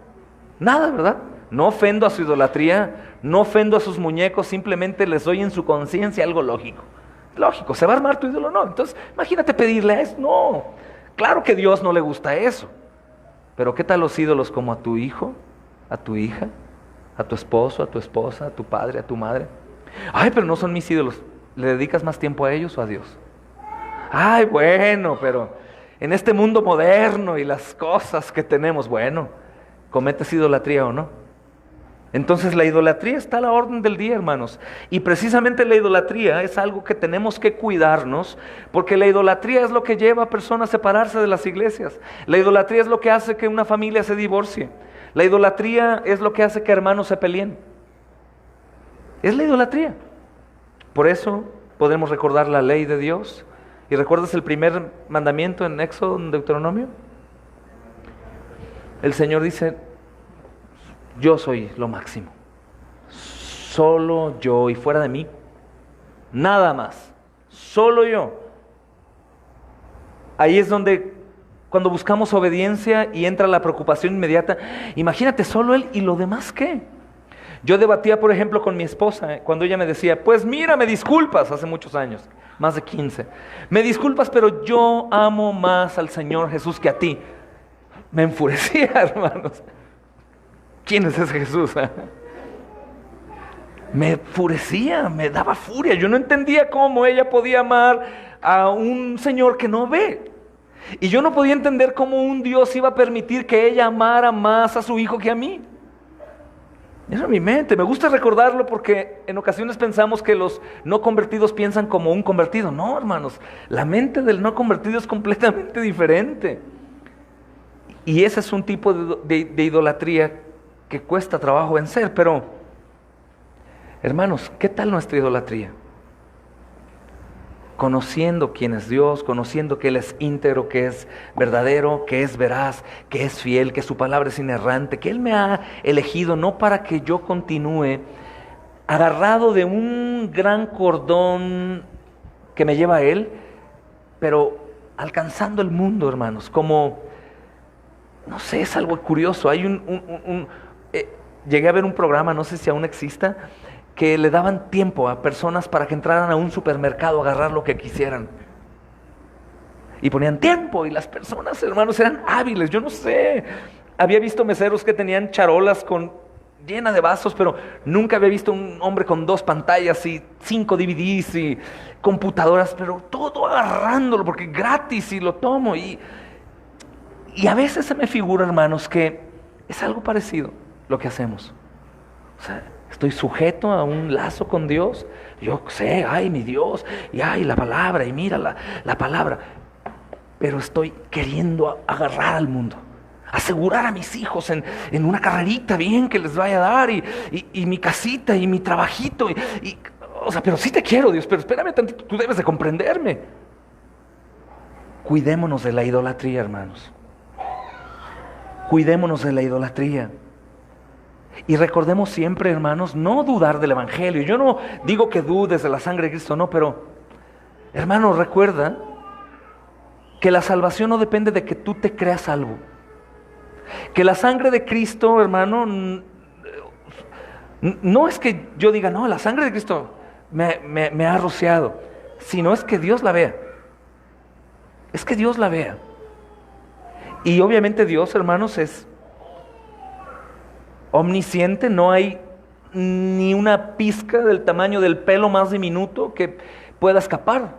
Nada, ¿verdad? No ofendo a su idolatría, no ofendo a sus muñecos, simplemente les doy en su conciencia algo lógico. Lógico, ¿se va a armar tu ídolo? No. Entonces, imagínate pedirle a eso. No, claro que a Dios no le gusta eso. Pero ¿qué tal los ídolos como a tu hijo, a tu hija, a tu esposo, a tu esposa, a tu padre, a tu madre? Ay, pero no son mis ídolos. ¿Le dedicas más tiempo a ellos o a Dios? Ay, bueno, pero en este mundo moderno y las cosas que tenemos, bueno, ¿cometes idolatría o no? Entonces la idolatría está a la orden del día, hermanos. Y precisamente la idolatría es algo que tenemos que cuidarnos, porque la idolatría es lo que lleva a personas a separarse de las iglesias. La idolatría es lo que hace que una familia se divorcie. La idolatría es lo que hace que hermanos se peleen. Es la idolatría. Por eso podemos recordar la ley de Dios. ¿Y recuerdas el primer mandamiento en Éxodo, en Deuteronomio? El Señor dice: yo soy lo máximo, solo yo, y fuera de mí, nada más, solo yo. Ahí es donde, cuando buscamos obediencia y entra la preocupación inmediata, imagínate, solo Él, ¿y lo demás qué? Yo debatía, por ejemplo, con mi esposa, cuando ella me decía, pues mira, me disculpas, hace muchos años, más de 15, me disculpas, pero yo amo más al Señor Jesús que a ti. Me enfurecía, hermanos. ¿Quién es ese Jesús? Me enfurecía, me daba furia. Yo no entendía cómo ella podía amar a un Señor que no ve. Y yo no podía entender cómo un Dios iba a permitir que ella amara más a su hijo que a mí. Eso en mi mente. Me gusta recordarlo porque en ocasiones pensamos que los no convertidos piensan como un convertido. No, hermanos, la mente del no convertido es completamente diferente. Y ese es un tipo de idolatría que cuesta trabajo vencer. Pero, hermanos, ¿qué tal nuestra idolatría? Conociendo quién es Dios, conociendo que Él es íntegro, que es verdadero, que es veraz, que es fiel, que su palabra es inerrante, que Él me ha elegido no para que yo continúe agarrado de un gran cordón que me lleva a Él, pero alcanzando el mundo, hermanos, como, no sé, es algo curioso. Hay llegué a ver un programa, no sé si aún exista, que le daban tiempo a personas para que entraran a un supermercado a agarrar lo que quisieran. Y ponían tiempo, y las personas, hermanos, eran hábiles. Yo no sé, había visto meseros que tenían charolas llenas de vasos, pero nunca había visto un hombre con 2 pantallas y 5 DVDs y computadoras, pero todo agarrándolo porque gratis, y lo tomo. Y a veces se me figura, hermanos, que es algo parecido lo que hacemos. O sea, estoy sujeto a un lazo con Dios. Yo sé, ay, mi Dios, y ay, la palabra, y mira la palabra. Pero estoy queriendo agarrar al mundo, asegurar a mis hijos en una carrerita bien que les vaya a dar, y mi casita, y mi trabajito. O sea, pero sí te quiero, Dios, pero espérame tantito, tú debes de comprenderme. Cuidémonos de la idolatría, hermanos. Cuidémonos de la idolatría. Y recordemos siempre, hermanos, no dudar del Evangelio. Yo no digo que dudes de la sangre de Cristo, no, pero, hermanos, recuerda que la salvación no depende de que tú te creas salvo. Que la sangre de Cristo, hermano, no es que yo diga, no, la sangre de Cristo me ha rociado, sino es que Dios la vea. Es que Dios la vea. Y obviamente Dios, hermanos, es omnisciente. No hay ni una pizca del tamaño del pelo más diminuto que pueda escapar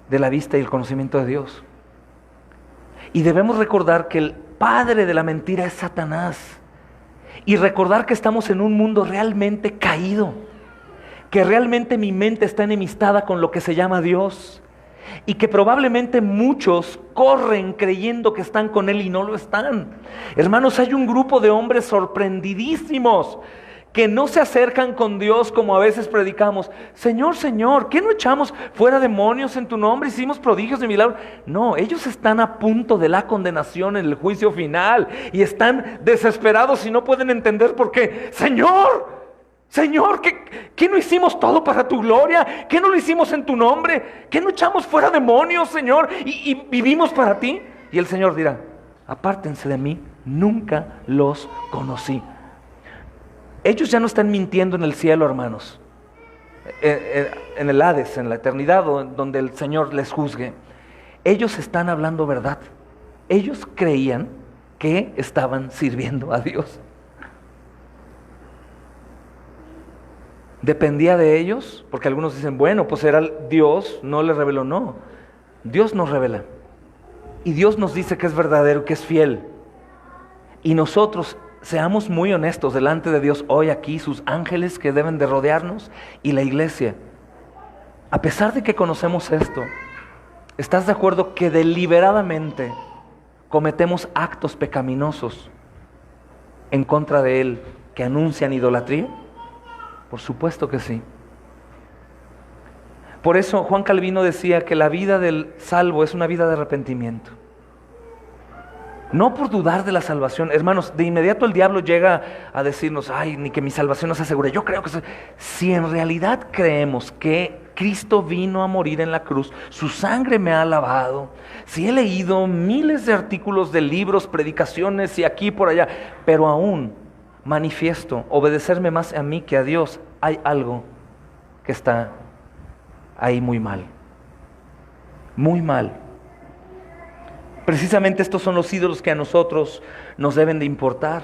de la vista y el conocimiento de Dios. Y debemos recordar que el padre de la mentira es Satanás. Y recordar que estamos en un mundo realmente caído, que realmente mi mente está enemistada con lo que se llama Dios, y que probablemente muchos corren creyendo que están con Él y no lo están. Hermanos, hay un grupo de hombres sorprendidísimos que no se acercan con Dios como a veces predicamos. Señor, Señor, ¿qué no echamos fuera demonios en tu nombre? Hicimos prodigios y milagros. No, ellos están a punto de la condenación en el juicio final y están desesperados y no pueden entender por qué. Señor, Señor, ¿qué no hicimos todo para tu gloria? ¿Qué no lo hicimos en tu nombre? ¿Qué no echamos fuera demonios, Señor? Y vivimos para ti. Y el Señor dirá, apártense de mí, nunca los conocí. Ellos ya no están mintiendo en el cielo, hermanos. En el Hades, en la eternidad, donde el Señor les juzgue. Ellos están hablando verdad. Ellos creían que estaban sirviendo a Dios. ¿Dependía de ellos? Porque algunos dicen, bueno, pues era Dios, no les reveló. No, Dios nos revela. Y Dios nos dice que es verdadero, que es fiel. Y nosotros seamos muy honestos delante de Dios hoy aquí, sus ángeles que deben de rodearnos y la iglesia. A pesar de que conocemos esto, ¿estás de acuerdo que deliberadamente cometemos actos pecaminosos en contra de Él que anuncian idolatría? Por supuesto que sí. Por eso Juan Calvino decía que la vida del salvo es una vida de arrepentimiento. No por dudar de la salvación. Hermanos, de inmediato el diablo llega a decirnos, ay, ni que mi salvación no se asegure. Yo creo que si en realidad creemos que Cristo vino a morir en la cruz, su sangre me ha lavado, si he leído miles de artículos de libros, predicaciones y aquí y por allá, pero aún manifiesto obedecerme más a mí que a Dios, hay algo que está ahí muy mal. Muy mal. Precisamente estos son los ídolos que a nosotros nos deben de importar.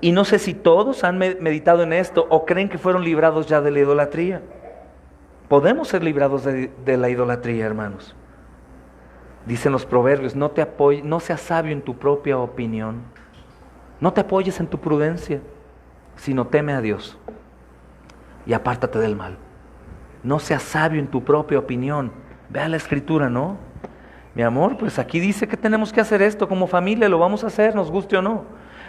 Y no sé si todos han meditado en esto o creen que fueron librados ya de la idolatría. Podemos ser librados de la idolatría, hermanos. Dicen los proverbios, no seas sabio en tu propia opinión. No te apoyes en tu prudencia, sino teme a Dios y apártate del mal. No seas sabio en tu propia opinión. Vea la escritura, ¿no? Mi amor, pues aquí dice que tenemos que hacer esto como familia, lo vamos a hacer, nos guste o no.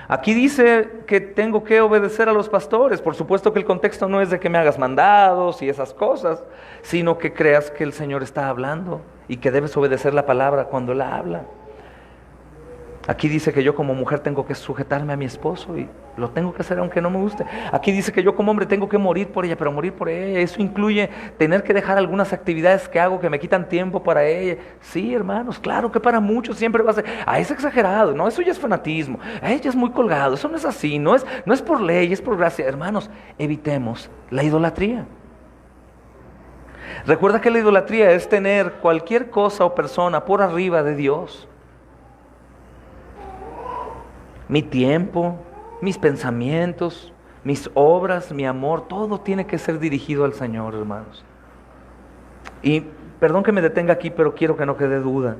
Aquí dice que tengo que obedecer a los pastores. Por supuesto que el contexto no es de que me hagas mandados y esas cosas, sino que creas que el Señor está hablando y que debes obedecer la palabra cuando Él habla. Aquí dice que yo como mujer tengo que sujetarme a mi esposo y lo tengo que hacer aunque no me guste. Aquí dice que yo como hombre tengo que morir por ella, pero morir por ella, eso incluye tener que dejar algunas actividades que hago que me quitan tiempo para ella. Sí, hermanos, claro que para muchos siempre va a ser, es exagerado, no, eso ya es fanatismo, ella es muy colgado, eso no es así, no es por ley, es por gracia. Hermanos, evitemos la idolatría. Recuerda que la idolatría es tener cualquier cosa o persona por arriba de Dios. Mi tiempo, mis pensamientos, mis obras, mi amor, todo tiene que ser dirigido al Señor, hermanos. Y perdón que me detenga aquí, pero quiero que no quede duda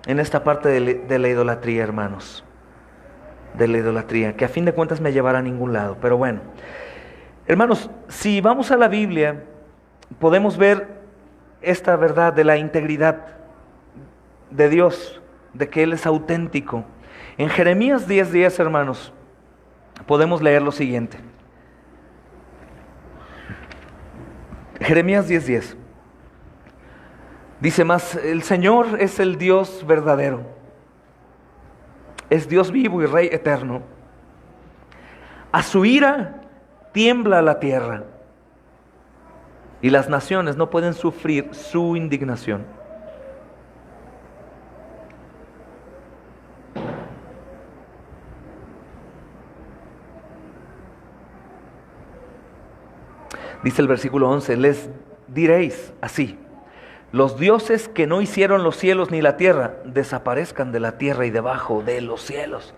en esta parte de la idolatría, hermanos. De la idolatría, que a fin de cuentas me llevará a ningún lado. Pero bueno, hermanos, si vamos a la Biblia, podemos ver esta verdad de la integridad de Dios, de que Él es auténtico. En Jeremías 10:10, hermanos, podemos leer lo siguiente. Jeremías 10:10. Dice más, el Señor es el Dios verdadero. Es Dios vivo y Rey eterno. A su ira tiembla la tierra y las naciones no pueden sufrir su indignación. Dice el versículo 11, les diréis así, los dioses que no hicieron los cielos ni la tierra, desaparezcan de la tierra y debajo de los cielos.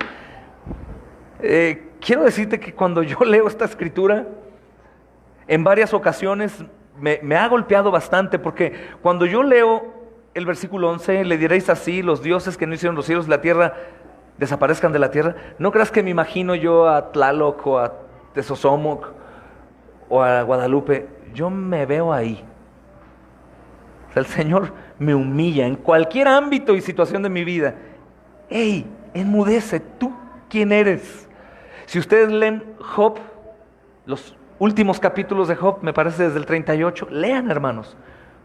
Quiero decirte que cuando yo leo esta escritura, en varias ocasiones me ha golpeado bastante, porque cuando yo leo el versículo 11, le diréis así, los dioses que no hicieron los cielos y la tierra, desaparezcan de la tierra. No creas que me imagino yo a Tlaloc o a Tezosomoc o a Guadalupe, yo me veo ahí. O sea, el Señor me humilla en cualquier ámbito y situación de mi vida. ¡Ey! Enmudece, ¿tú quién eres? Si ustedes leen Job, los últimos capítulos de Job, me parece desde el 38, lean, hermanos,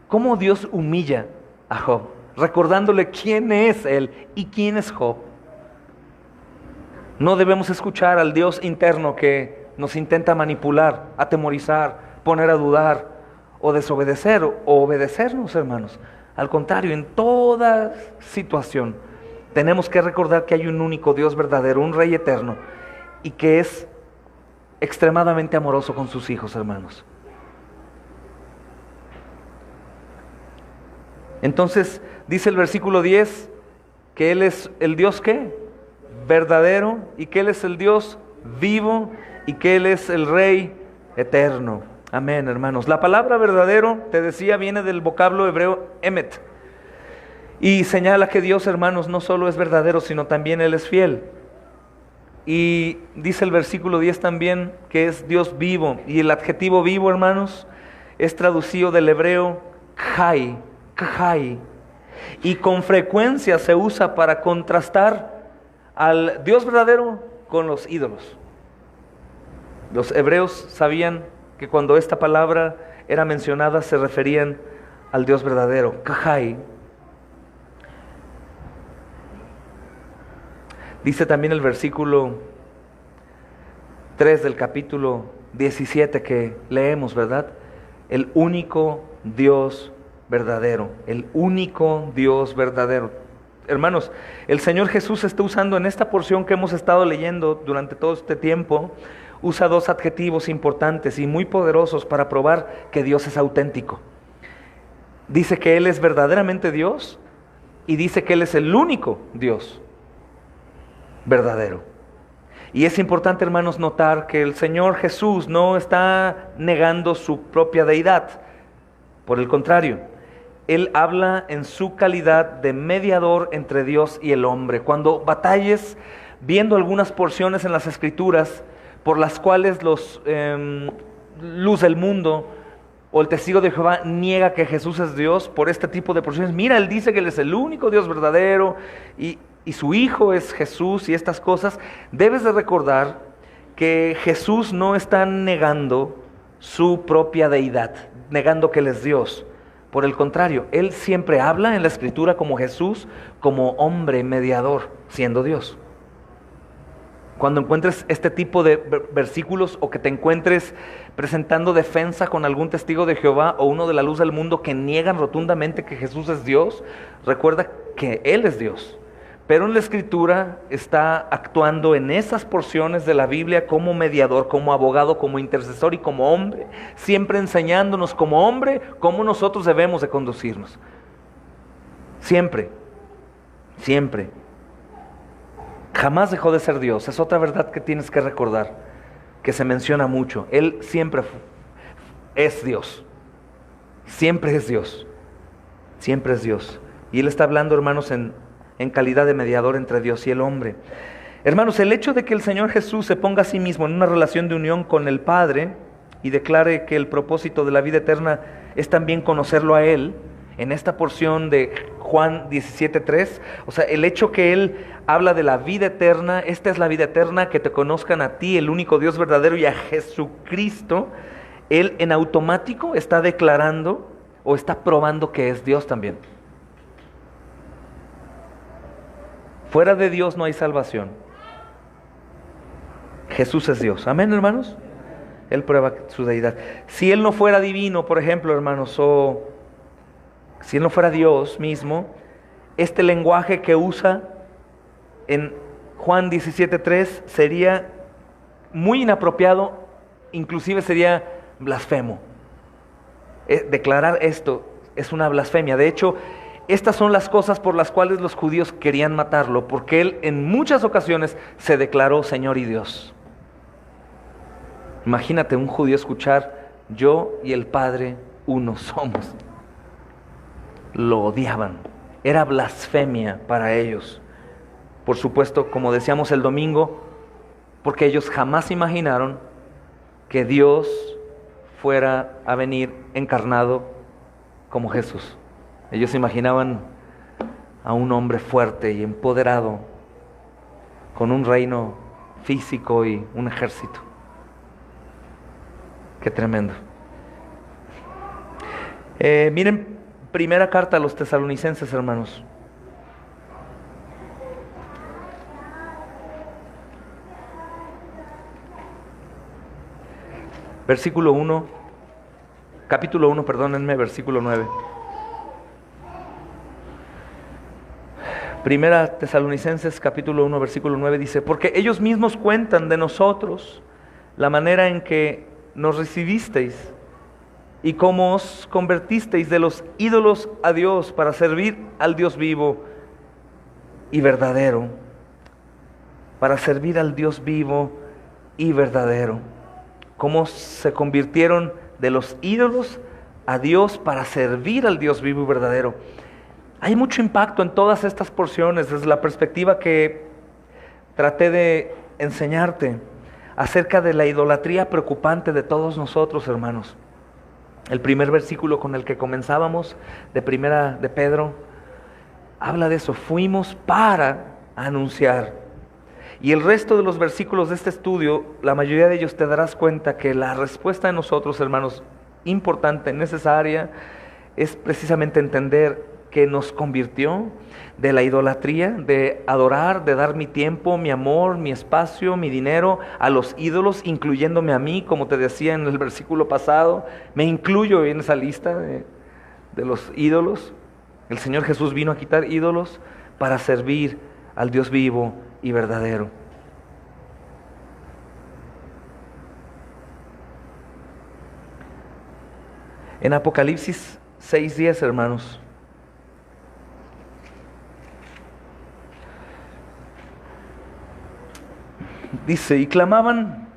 cómo Dios humilla a Job, recordándole quién es Él y quién es Job. No debemos escuchar al Dios interno que nos intenta manipular, atemorizar, poner a dudar o desobedecer o obedecernos, hermanos. Al contrario, en toda situación tenemos que recordar que hay un único Dios verdadero, un Rey eterno, y que es extremadamente amoroso con sus hijos, hermanos. Entonces, dice el versículo 10, que Él es el Dios ¿qué? Verdadero, y que Él es el Dios vivo, y que Él es el Rey eterno. Amén, hermanos. La palabra verdadero, te decía, viene del vocablo hebreo emet, y señala que Dios, hermanos, no solo es verdadero, sino también Él es fiel. Y dice el versículo 10 también que es Dios vivo, y el adjetivo vivo, hermanos, es traducido del hebreo khay, y con frecuencia se usa para contrastar al Dios verdadero con los ídolos. Los hebreos sabían que cuando esta palabra era mencionada se referían al Dios verdadero, khay. Dice también el versículo 3 del capítulo 17 que leemos, ¿verdad? El único Dios verdadero, el único Dios verdadero. Hermanos, el Señor Jesús está usando en esta porción que hemos estado leyendo durante todo este tiempo, usa dos adjetivos importantes y muy poderosos para probar que Dios es auténtico. Dice que Él es verdaderamente Dios y dice que Él es el único Dios verdadero. Y es importante, hermanos, notar que el Señor Jesús no está negando su propia deidad. Por el contrario, Él habla en su calidad de mediador entre Dios y el hombre. Cuando batalles viendo algunas porciones en las Escrituras por las cuales los luz del mundo o el testigo de Jehová niega que Jesús es Dios, por este tipo de porciones, mira, Él dice que Él es el único Dios verdadero y su Hijo es Jesús y estas cosas, debes de recordar que Jesús no está negando su propia deidad, negando que Él es Dios. Por el contrario, Él siempre habla en la Escritura como Jesús, como hombre mediador, siendo Dios. Cuando encuentres este tipo de versículos o que te encuentres presentando defensa con algún testigo de Jehová o uno de la luz del mundo que niegan rotundamente que Jesús es Dios, recuerda que Él es Dios. Pero en la Escritura está actuando en esas porciones de la Biblia como mediador, como abogado, como intercesor y como hombre, siempre enseñándonos como hombre cómo nosotros debemos de conducirnos. Siempre, siempre. Jamás dejó de ser Dios. Es otra verdad que tienes que recordar, que se menciona mucho. Él siempre es Dios. Siempre es Dios. Siempre es Dios. Y Él está hablando, hermanos, en calidad de mediador entre Dios y el hombre. Hermanos, el hecho de que el Señor Jesús se ponga a sí mismo en una relación de unión con el Padre y declare que el propósito de la vida eterna es también conocerlo a Él, en esta porción de Juan 17:3, o sea, el hecho que Él habla de la vida eterna, esta es la vida eterna, que te conozcan a ti, el único Dios verdadero, y a Jesucristo, Él en automático está declarando o está probando que es Dios también. Fuera de Dios no hay salvación. Jesús es Dios. Amén, hermanos. Él prueba su deidad. Si Él no fuera divino, por ejemplo, hermanos, o si Él no fuera Dios mismo, este lenguaje que usa en Juan 17:3 sería muy inapropiado, inclusive sería blasfemo. Declarar esto es una blasfemia. De hecho, estas son las cosas por las cuales los judíos querían matarlo, porque Él en muchas ocasiones se declaró Señor y Dios. Imagínate un judío escuchar, yo y el Padre uno somos. Lo odiaban, era blasfemia para ellos. Por supuesto, como decíamos el domingo, porque ellos jamás imaginaron que Dios fuera a venir encarnado como Jesús. Ellos imaginaban a un hombre fuerte y empoderado, con un reino físico y un ejército. Qué tremendo. Miren, primera carta a los tesalonicenses, hermanos. versículo 1, capítulo 1, perdónenme, versículo 9. Primera Tesalonicenses capítulo 1, versículo 9 dice: porque ellos mismos cuentan de nosotros la manera en que nos recibisteis y cómo os convertisteis de los ídolos a Dios para servir al Dios vivo y verdadero. Para servir al Dios vivo y verdadero. Cómo se convirtieron de los ídolos a Dios para servir al Dios vivo y verdadero. Hay mucho impacto en todas estas porciones desde la perspectiva que traté de enseñarte acerca de la idolatría preocupante de todos nosotros, hermanos. El primer versículo con el que comenzábamos de Primera de Pedro habla de eso. Fuimos para anunciar. Y el resto de los versículos de este estudio, la mayoría de ellos te darás cuenta que la respuesta de nosotros, hermanos, importante, necesaria, es precisamente entender que nos convirtió de la idolatría, de adorar, de dar mi tiempo, mi amor, mi espacio, mi dinero a los ídolos, incluyéndome a mí, como te decía en el versículo pasado. Me incluyo en esa lista de los ídolos. El Señor Jesús vino a quitar ídolos para servir al Dios vivo y verdadero. En Apocalipsis 6:10, hermanos, dice: y clamaban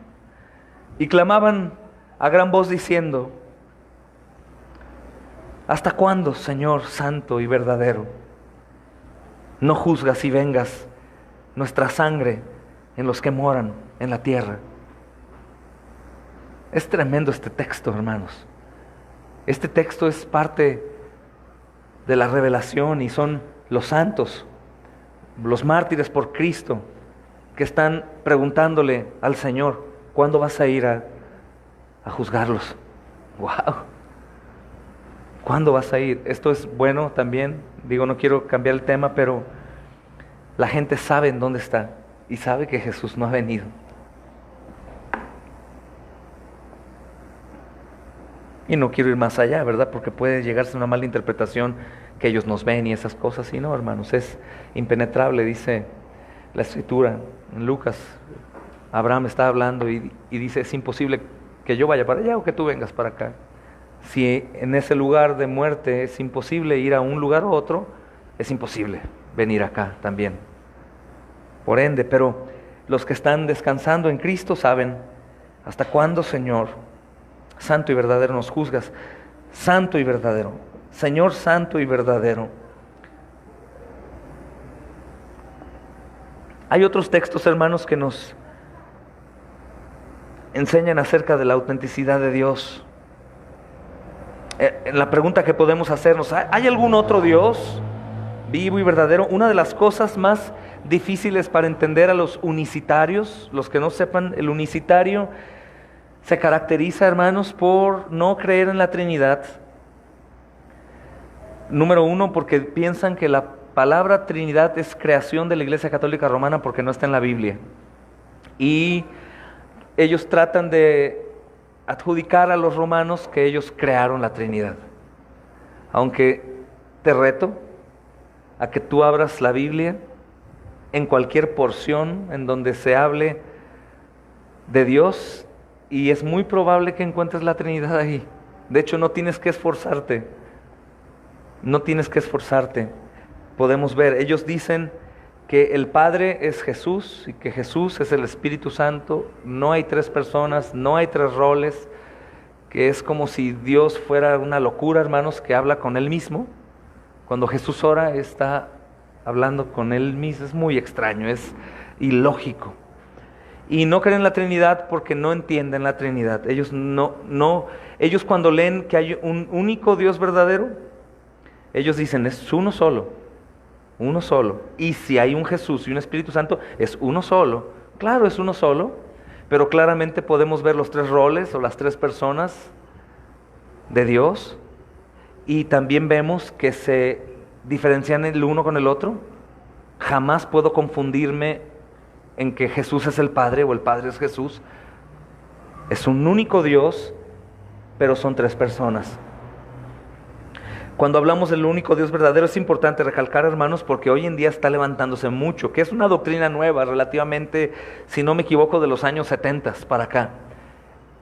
a gran voz diciendo: ¿hasta cuándo, Señor santo y verdadero, no juzgas y vengas nuestra sangre en los que moran en la tierra? Es tremendo este texto, hermanos. Este texto es parte de la revelación y son los santos, los mártires por Cristo, que están preguntándole al Señor: ¿cuándo vas a ir a juzgarlos? ¡Wow! ¿Cuándo vas a ir? Esto es bueno también. Digo, no quiero cambiar el tema, pero la gente sabe en dónde está y sabe que Jesús no ha venido. Y no quiero ir más allá, ¿verdad? Porque puede llegarse a una mala interpretación que ellos nos ven y esas cosas. Y no, hermanos, es impenetrable, dice la Escritura. En Lucas, Abraham está hablando y dice: es imposible que yo vaya para allá o que tú vengas para acá. Si en ese lugar de muerte es imposible ir a un lugar u otro, es imposible venir acá también. Por ende, pero los que están descansando en Cristo saben: ¿hasta cuándo, Señor santo y verdadero, nos juzgas? Santo y verdadero, Señor santo y verdadero. Hay otros textos, hermanos, que nos enseñan acerca de la autenticidad de Dios. En la pregunta que podemos hacernos: ¿hay algún otro Dios vivo y verdadero? Una de las cosas más difíciles para entender a los unicitarios, los que no sepan, el unicitario se caracteriza, hermanos, por no creer en la Trinidad. Número uno, porque piensan que la palabra Trinidad es creación de la Iglesia Católica Romana porque no está en la Biblia. Y ellos tratan de adjudicar a los romanos que ellos crearon la Trinidad. Aunque te reto a que tú abras la Biblia en cualquier porción en donde se hable de Dios, y es muy probable que encuentres la Trinidad ahí. De hecho, no tienes que esforzarte. No tienes que esforzarte. Podemos ver, ellos dicen que el Padre es Jesús y que Jesús es el Espíritu Santo. No hay tres personas, no hay tres roles, que es como si Dios fuera una locura, hermanos, que habla con Él mismo. Cuando Jesús ora, está hablando con Él mismo. Es muy extraño, es ilógico. Y no creen en la Trinidad porque no entienden la Trinidad. Ellos ellos cuando leen que hay un único Dios verdadero, ellos dicen: es uno solo. Uno solo. Y si hay un Jesús y un Espíritu Santo, es uno solo. Claro, es uno solo, pero claramente podemos ver los tres roles o las tres personas de Dios, y también vemos que se diferencian el uno con el otro. Jamás puedo confundirme en que Jesús es el Padre o el Padre es Jesús. Es un único Dios, pero son tres personas. Cuando hablamos del único Dios verdadero es importante recalcar, hermanos, porque hoy en día está levantándose mucho, que es una doctrina nueva relativamente, si no me equivoco, de los años 70 para acá.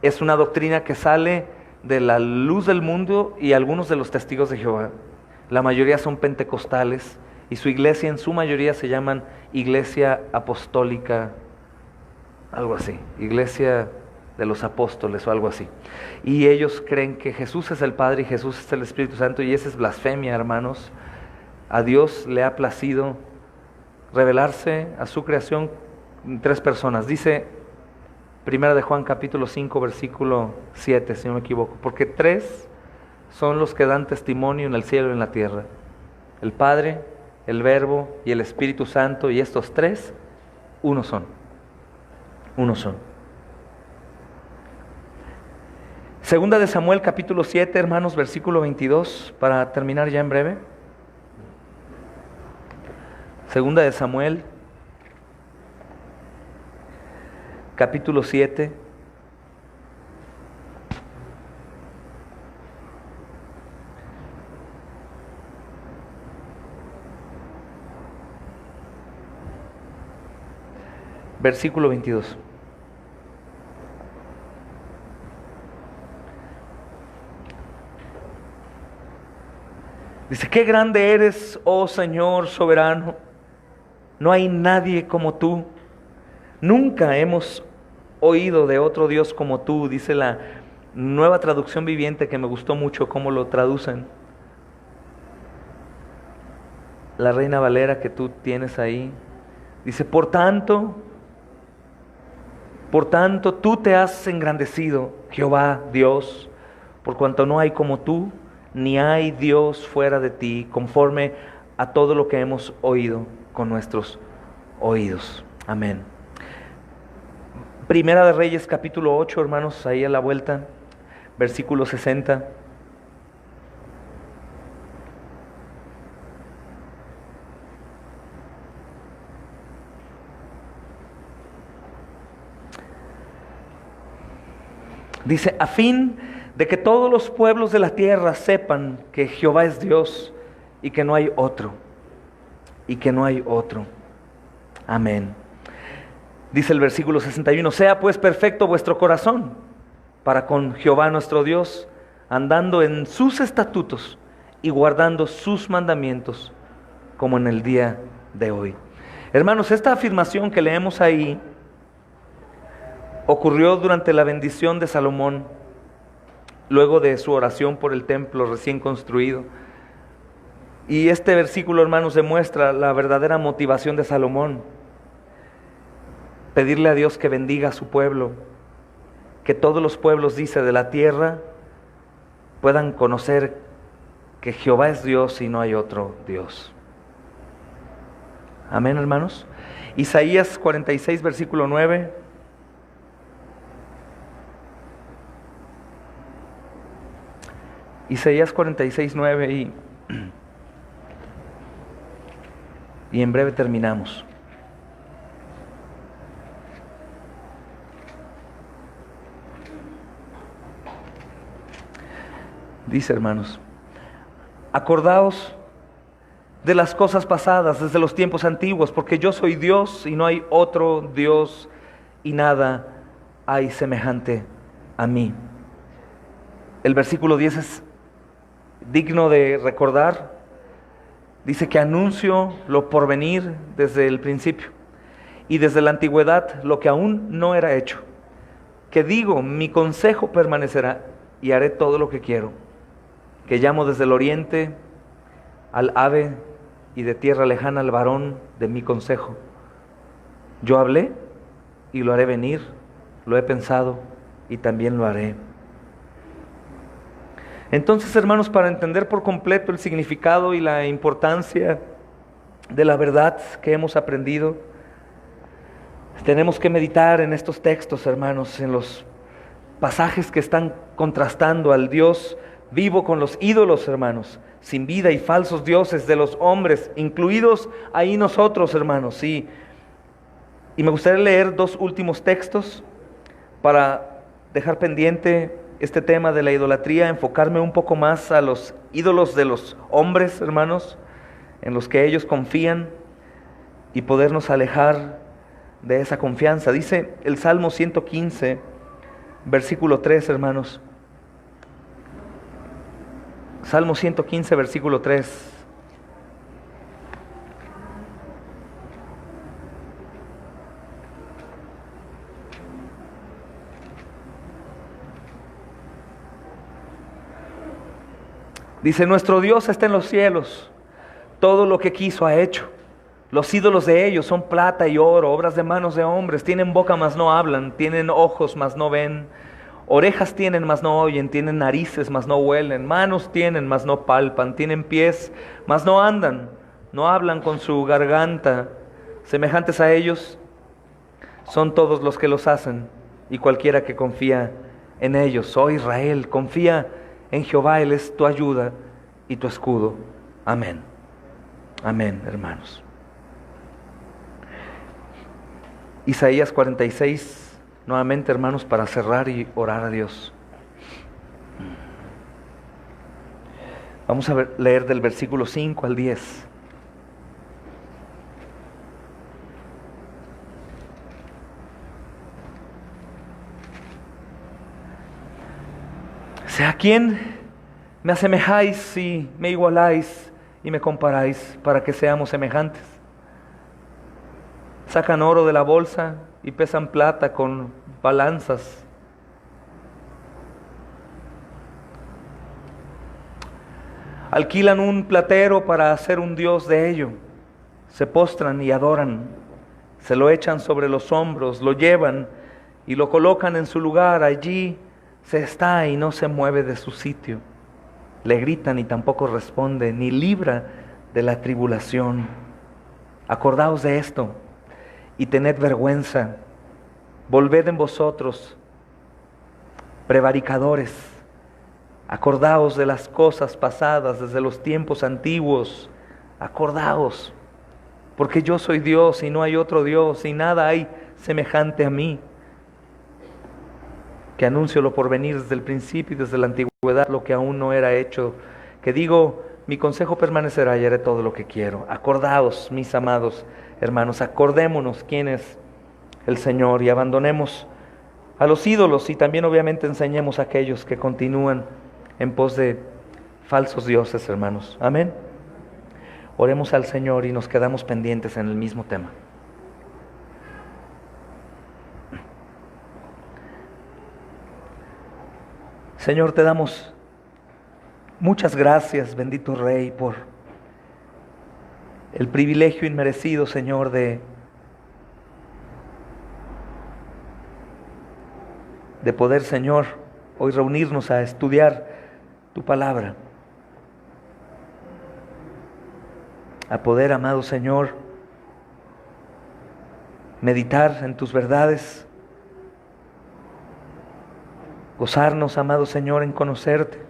Es una doctrina que sale de la luz del mundo y algunos de los testigos de Jehová. La mayoría son pentecostales y su iglesia en su mayoría se llaman Iglesia Apostólica, algo así, Iglesia de los Apóstoles o algo así. Y ellos creen que Jesús es el Padre y Jesús es el Espíritu Santo, y esa es blasfemia, hermanos. A Dios le ha placido revelarse a su creación en tres personas. Dice Primera de Juan capítulo 5 versículo 7, si no me equivoco, porque tres son los que dan testimonio en el cielo y en la tierra: el Padre, el Verbo y el Espíritu Santo, y estos tres, uno son. Uno son. Segunda de Samuel capítulo 7, hermanos, versículo 22, para terminar ya en breve. Segunda de Samuel capítulo 7. Versículo 22. Dice: qué grande eres, oh Señor soberano, no hay nadie como tú, nunca hemos oído de otro Dios como tú. Dice la Nueva Traducción Viviente, que me gustó mucho cómo lo traducen. La Reina Valera que tú tienes ahí, dice: por tanto, tú te has engrandecido, Jehová Dios, por cuanto no hay como tú, ni hay Dios fuera de ti, conforme a todo lo que hemos oído con nuestros oídos. Amén. Primera de Reyes capítulo 8, hermanos, ahí a la vuelta, versículo 60. Dice: a fin de que todos los pueblos de la tierra sepan que Jehová es Dios y que no hay otro. Y que no hay otro. Amén. Dice el versículo 61: sea pues perfecto vuestro corazón para con Jehová nuestro Dios, andando en sus estatutos y guardando sus mandamientos, como en el día de hoy. Hermanos, esta afirmación que leemos ahí ocurrió durante la bendición de Salomón, luego de su oración por el templo recién construido. Y este versículo, hermanos, demuestra la verdadera motivación de Salomón: pedirle a Dios que bendiga a su pueblo, que todos los pueblos, dice, de la tierra puedan conocer que Jehová es Dios y no hay otro Dios. Amén, hermanos. Isaías 46, versículo 9. Isaías 46, 9 y en breve terminamos. Dice, hermanos: acordaos de las cosas pasadas desde los tiempos antiguos, porque yo soy Dios y no hay otro Dios, y nada hay semejante a mí. El versículo 10 es digno de recordar. Dice que anuncio lo por venir desde el principio y desde la antigüedad lo que aún no era hecho. Que digo, mi consejo permanecerá y haré todo lo que quiero. Que llamo desde el oriente al ave y de tierra lejana al varón de mi consejo. Yo hablé y lo haré venir, lo he pensado y también lo haré. Entonces, hermanos, para entender por completo el significado y la importancia de la verdad que hemos aprendido, tenemos que meditar en estos textos, hermanos, en los pasajes que están contrastando al Dios vivo con los ídolos, hermanos, sin vida y falsos dioses de los hombres, incluidos ahí nosotros, hermanos. Y me gustaría leer dos últimos textos para dejar pendiente este tema de la idolatría, enfocarme un poco más a los ídolos de los hombres, hermanos, en los que ellos confían, y podernos alejar de esa confianza. Dice el Salmo 115, versículo 3, hermanos. Salmo 115, versículo 3. Dice, nuestro Dios está en los cielos, todo lo que quiso ha hecho. Los ídolos de ellos son plata y oro, obras de manos de hombres. Tienen boca, mas no hablan, tienen ojos, mas no ven. Orejas tienen, mas no oyen, tienen narices, mas no huelen. Manos tienen, mas no palpan, tienen pies, mas no andan. No hablan con su garganta. Semejantes a ellos son todos los que los hacen, y cualquiera que confía en ellos. Oh Israel, confía en Jehová, Él es tu ayuda y tu escudo. Amén. Amén, hermanos. Isaías 46, nuevamente, hermanos, para cerrar y orar a Dios. Vamos a leer del versículo 5 al 10. ¿A quién me asemejáis y me igualáis y me comparáis para que seamos semejantes? Sacan oro de la bolsa y pesan plata con balanzas. Alquilan un platero para hacer un dios de ello. Se postran y adoran. Se lo echan sobre los hombros, lo llevan y lo colocan en su lugar. Allí se está y no se mueve de su sitio. Le gritan y tampoco responde, ni libra de la tribulación. Acordaos de esto y tened vergüenza. Volved en vosotros, prevaricadores. Acordaos de las cosas pasadas desde los tiempos antiguos. Acordaos, porque yo soy Dios y no hay otro Dios, y nada hay semejante a mí, que anuncio lo por venir desde el principio y desde la antigüedad, lo que aún no era hecho, que digo, mi consejo permanecerá y haré todo lo que quiero. Acordaos, mis amados hermanos, acordémonos quién es el Señor y abandonemos a los ídolos, y también obviamente enseñemos a aquellos que continúan en pos de falsos dioses, hermanos. Amén. Oremos al Señor y nos quedamos pendientes en el mismo tema. Señor, te damos muchas gracias, bendito Rey, por el privilegio inmerecido, Señor, de poder, Señor, hoy reunirnos a estudiar tu palabra. A poder, amado Señor, meditar en tus verdades. Gozarnos, amado Señor, en conocerte.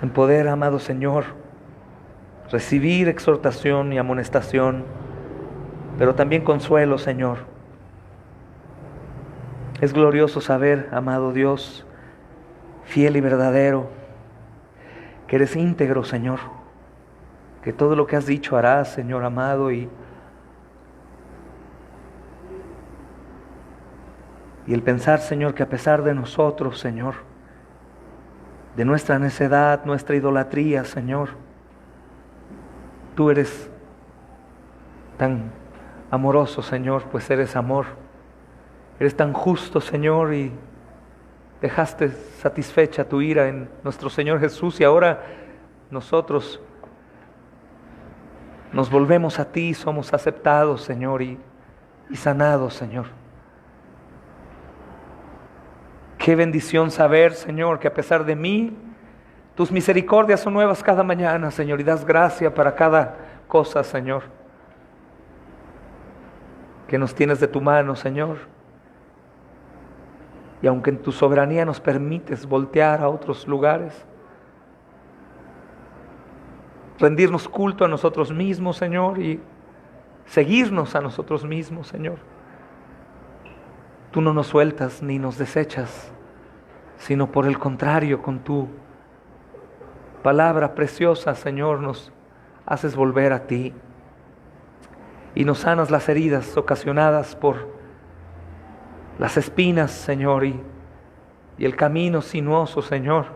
En poder, amado Señor, recibir exhortación y amonestación, pero también consuelo, Señor. Es glorioso saber, amado Dios, fiel y verdadero, que eres íntegro, Señor, que todo lo que has dicho harás, Señor amado, y el pensar, Señor, que a pesar de nosotros, Señor, de nuestra necedad, nuestra idolatría, Señor, tú eres tan amoroso, Señor, pues eres amor. Eres tan justo, Señor, y dejaste satisfecha tu ira en nuestro Señor Jesús, y ahora nosotros nos volvemos a ti, somos aceptados, Señor, y sanados, Señor. Qué bendición saber, Señor, que a pesar de mí, tus misericordias son nuevas cada mañana, Señor, y das gracia para cada cosa, Señor, que nos tienes de tu mano, Señor. Y aunque en tu soberanía nos permites voltear a otros lugares, rendirnos culto a nosotros mismos, Señor, y seguirnos a nosotros mismos, Señor, Tú no nos sueltas ni nos desechas, sino por el contrario, con tu palabra preciosa, Señor, nos haces volver a ti y nos sanas las heridas ocasionadas por las espinas, Señor, y el camino sinuoso, Señor,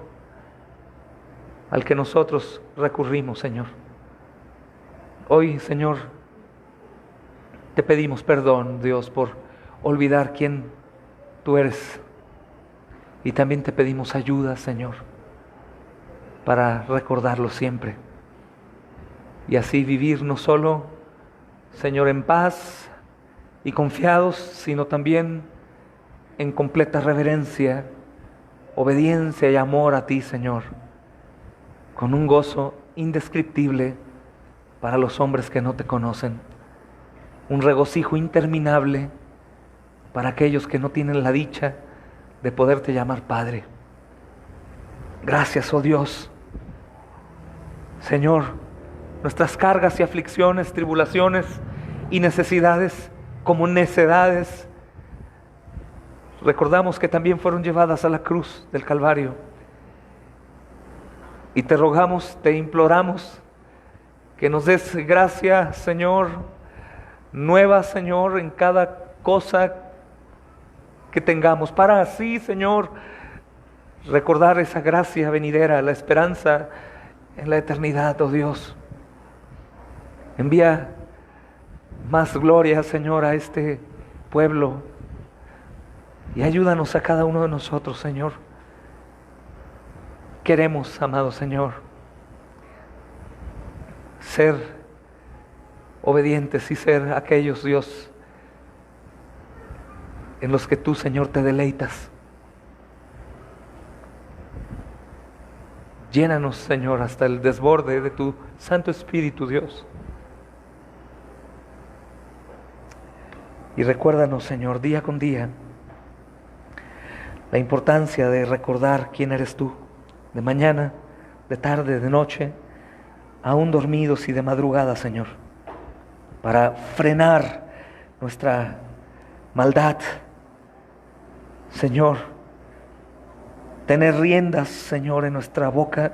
al que nosotros recurrimos, Señor. Hoy, Señor, te pedimos perdón, Dios, por olvidar quién tú eres. Y también te pedimos ayuda, Señor, para recordarlo siempre. Y así vivir no solo, Señor, en paz y confiados, sino también en completa reverencia, obediencia y amor a ti, Señor, con un gozo indescriptible para los hombres que no te conocen, un regocijo interminable para aquellos que no tienen la dicha de poderte llamar Padre. Gracias, oh Dios. Señor, nuestras cargas y aflicciones, tribulaciones y necesidades como necedades, recordamos que también fueron llevadas a la cruz del Calvario. Y te rogamos, te imploramos que nos des gracia, Señor, nueva, Señor, en cada cosa que tengamos, para así, Señor, recordar esa gracia venidera, la esperanza en la eternidad, oh Dios. Envía más gloria, Señor, a este pueblo y ayúdanos a cada uno de nosotros, Señor. Queremos, amado Señor, ser obedientes y ser aquellos, Dios, en los que tú, Señor, te deleitas. Llénanos, Señor, hasta el desborde de tu Santo Espíritu, Dios. Y recuérdanos, Señor, día con día, la importancia de recordar quién eres tú, de mañana, de tarde, de noche, aún dormidos y de madrugada, Señor, para frenar nuestra maldad, Señor, tener riendas, Señor, en nuestra boca,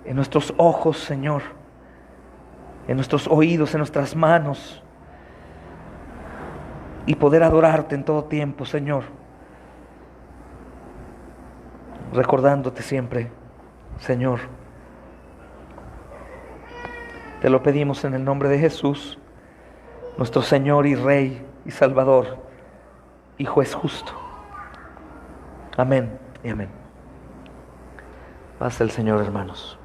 en nuestros ojos, Señor, en nuestros oídos, en nuestras manos, y poder adorarte en todo tiempo, Señor, recordándote siempre, Señor. Te lo pedimos en el nombre de Jesús, nuestro Señor y Rey y Salvador y Juez justo. Amén y amén. Paz el Señor, hermanos.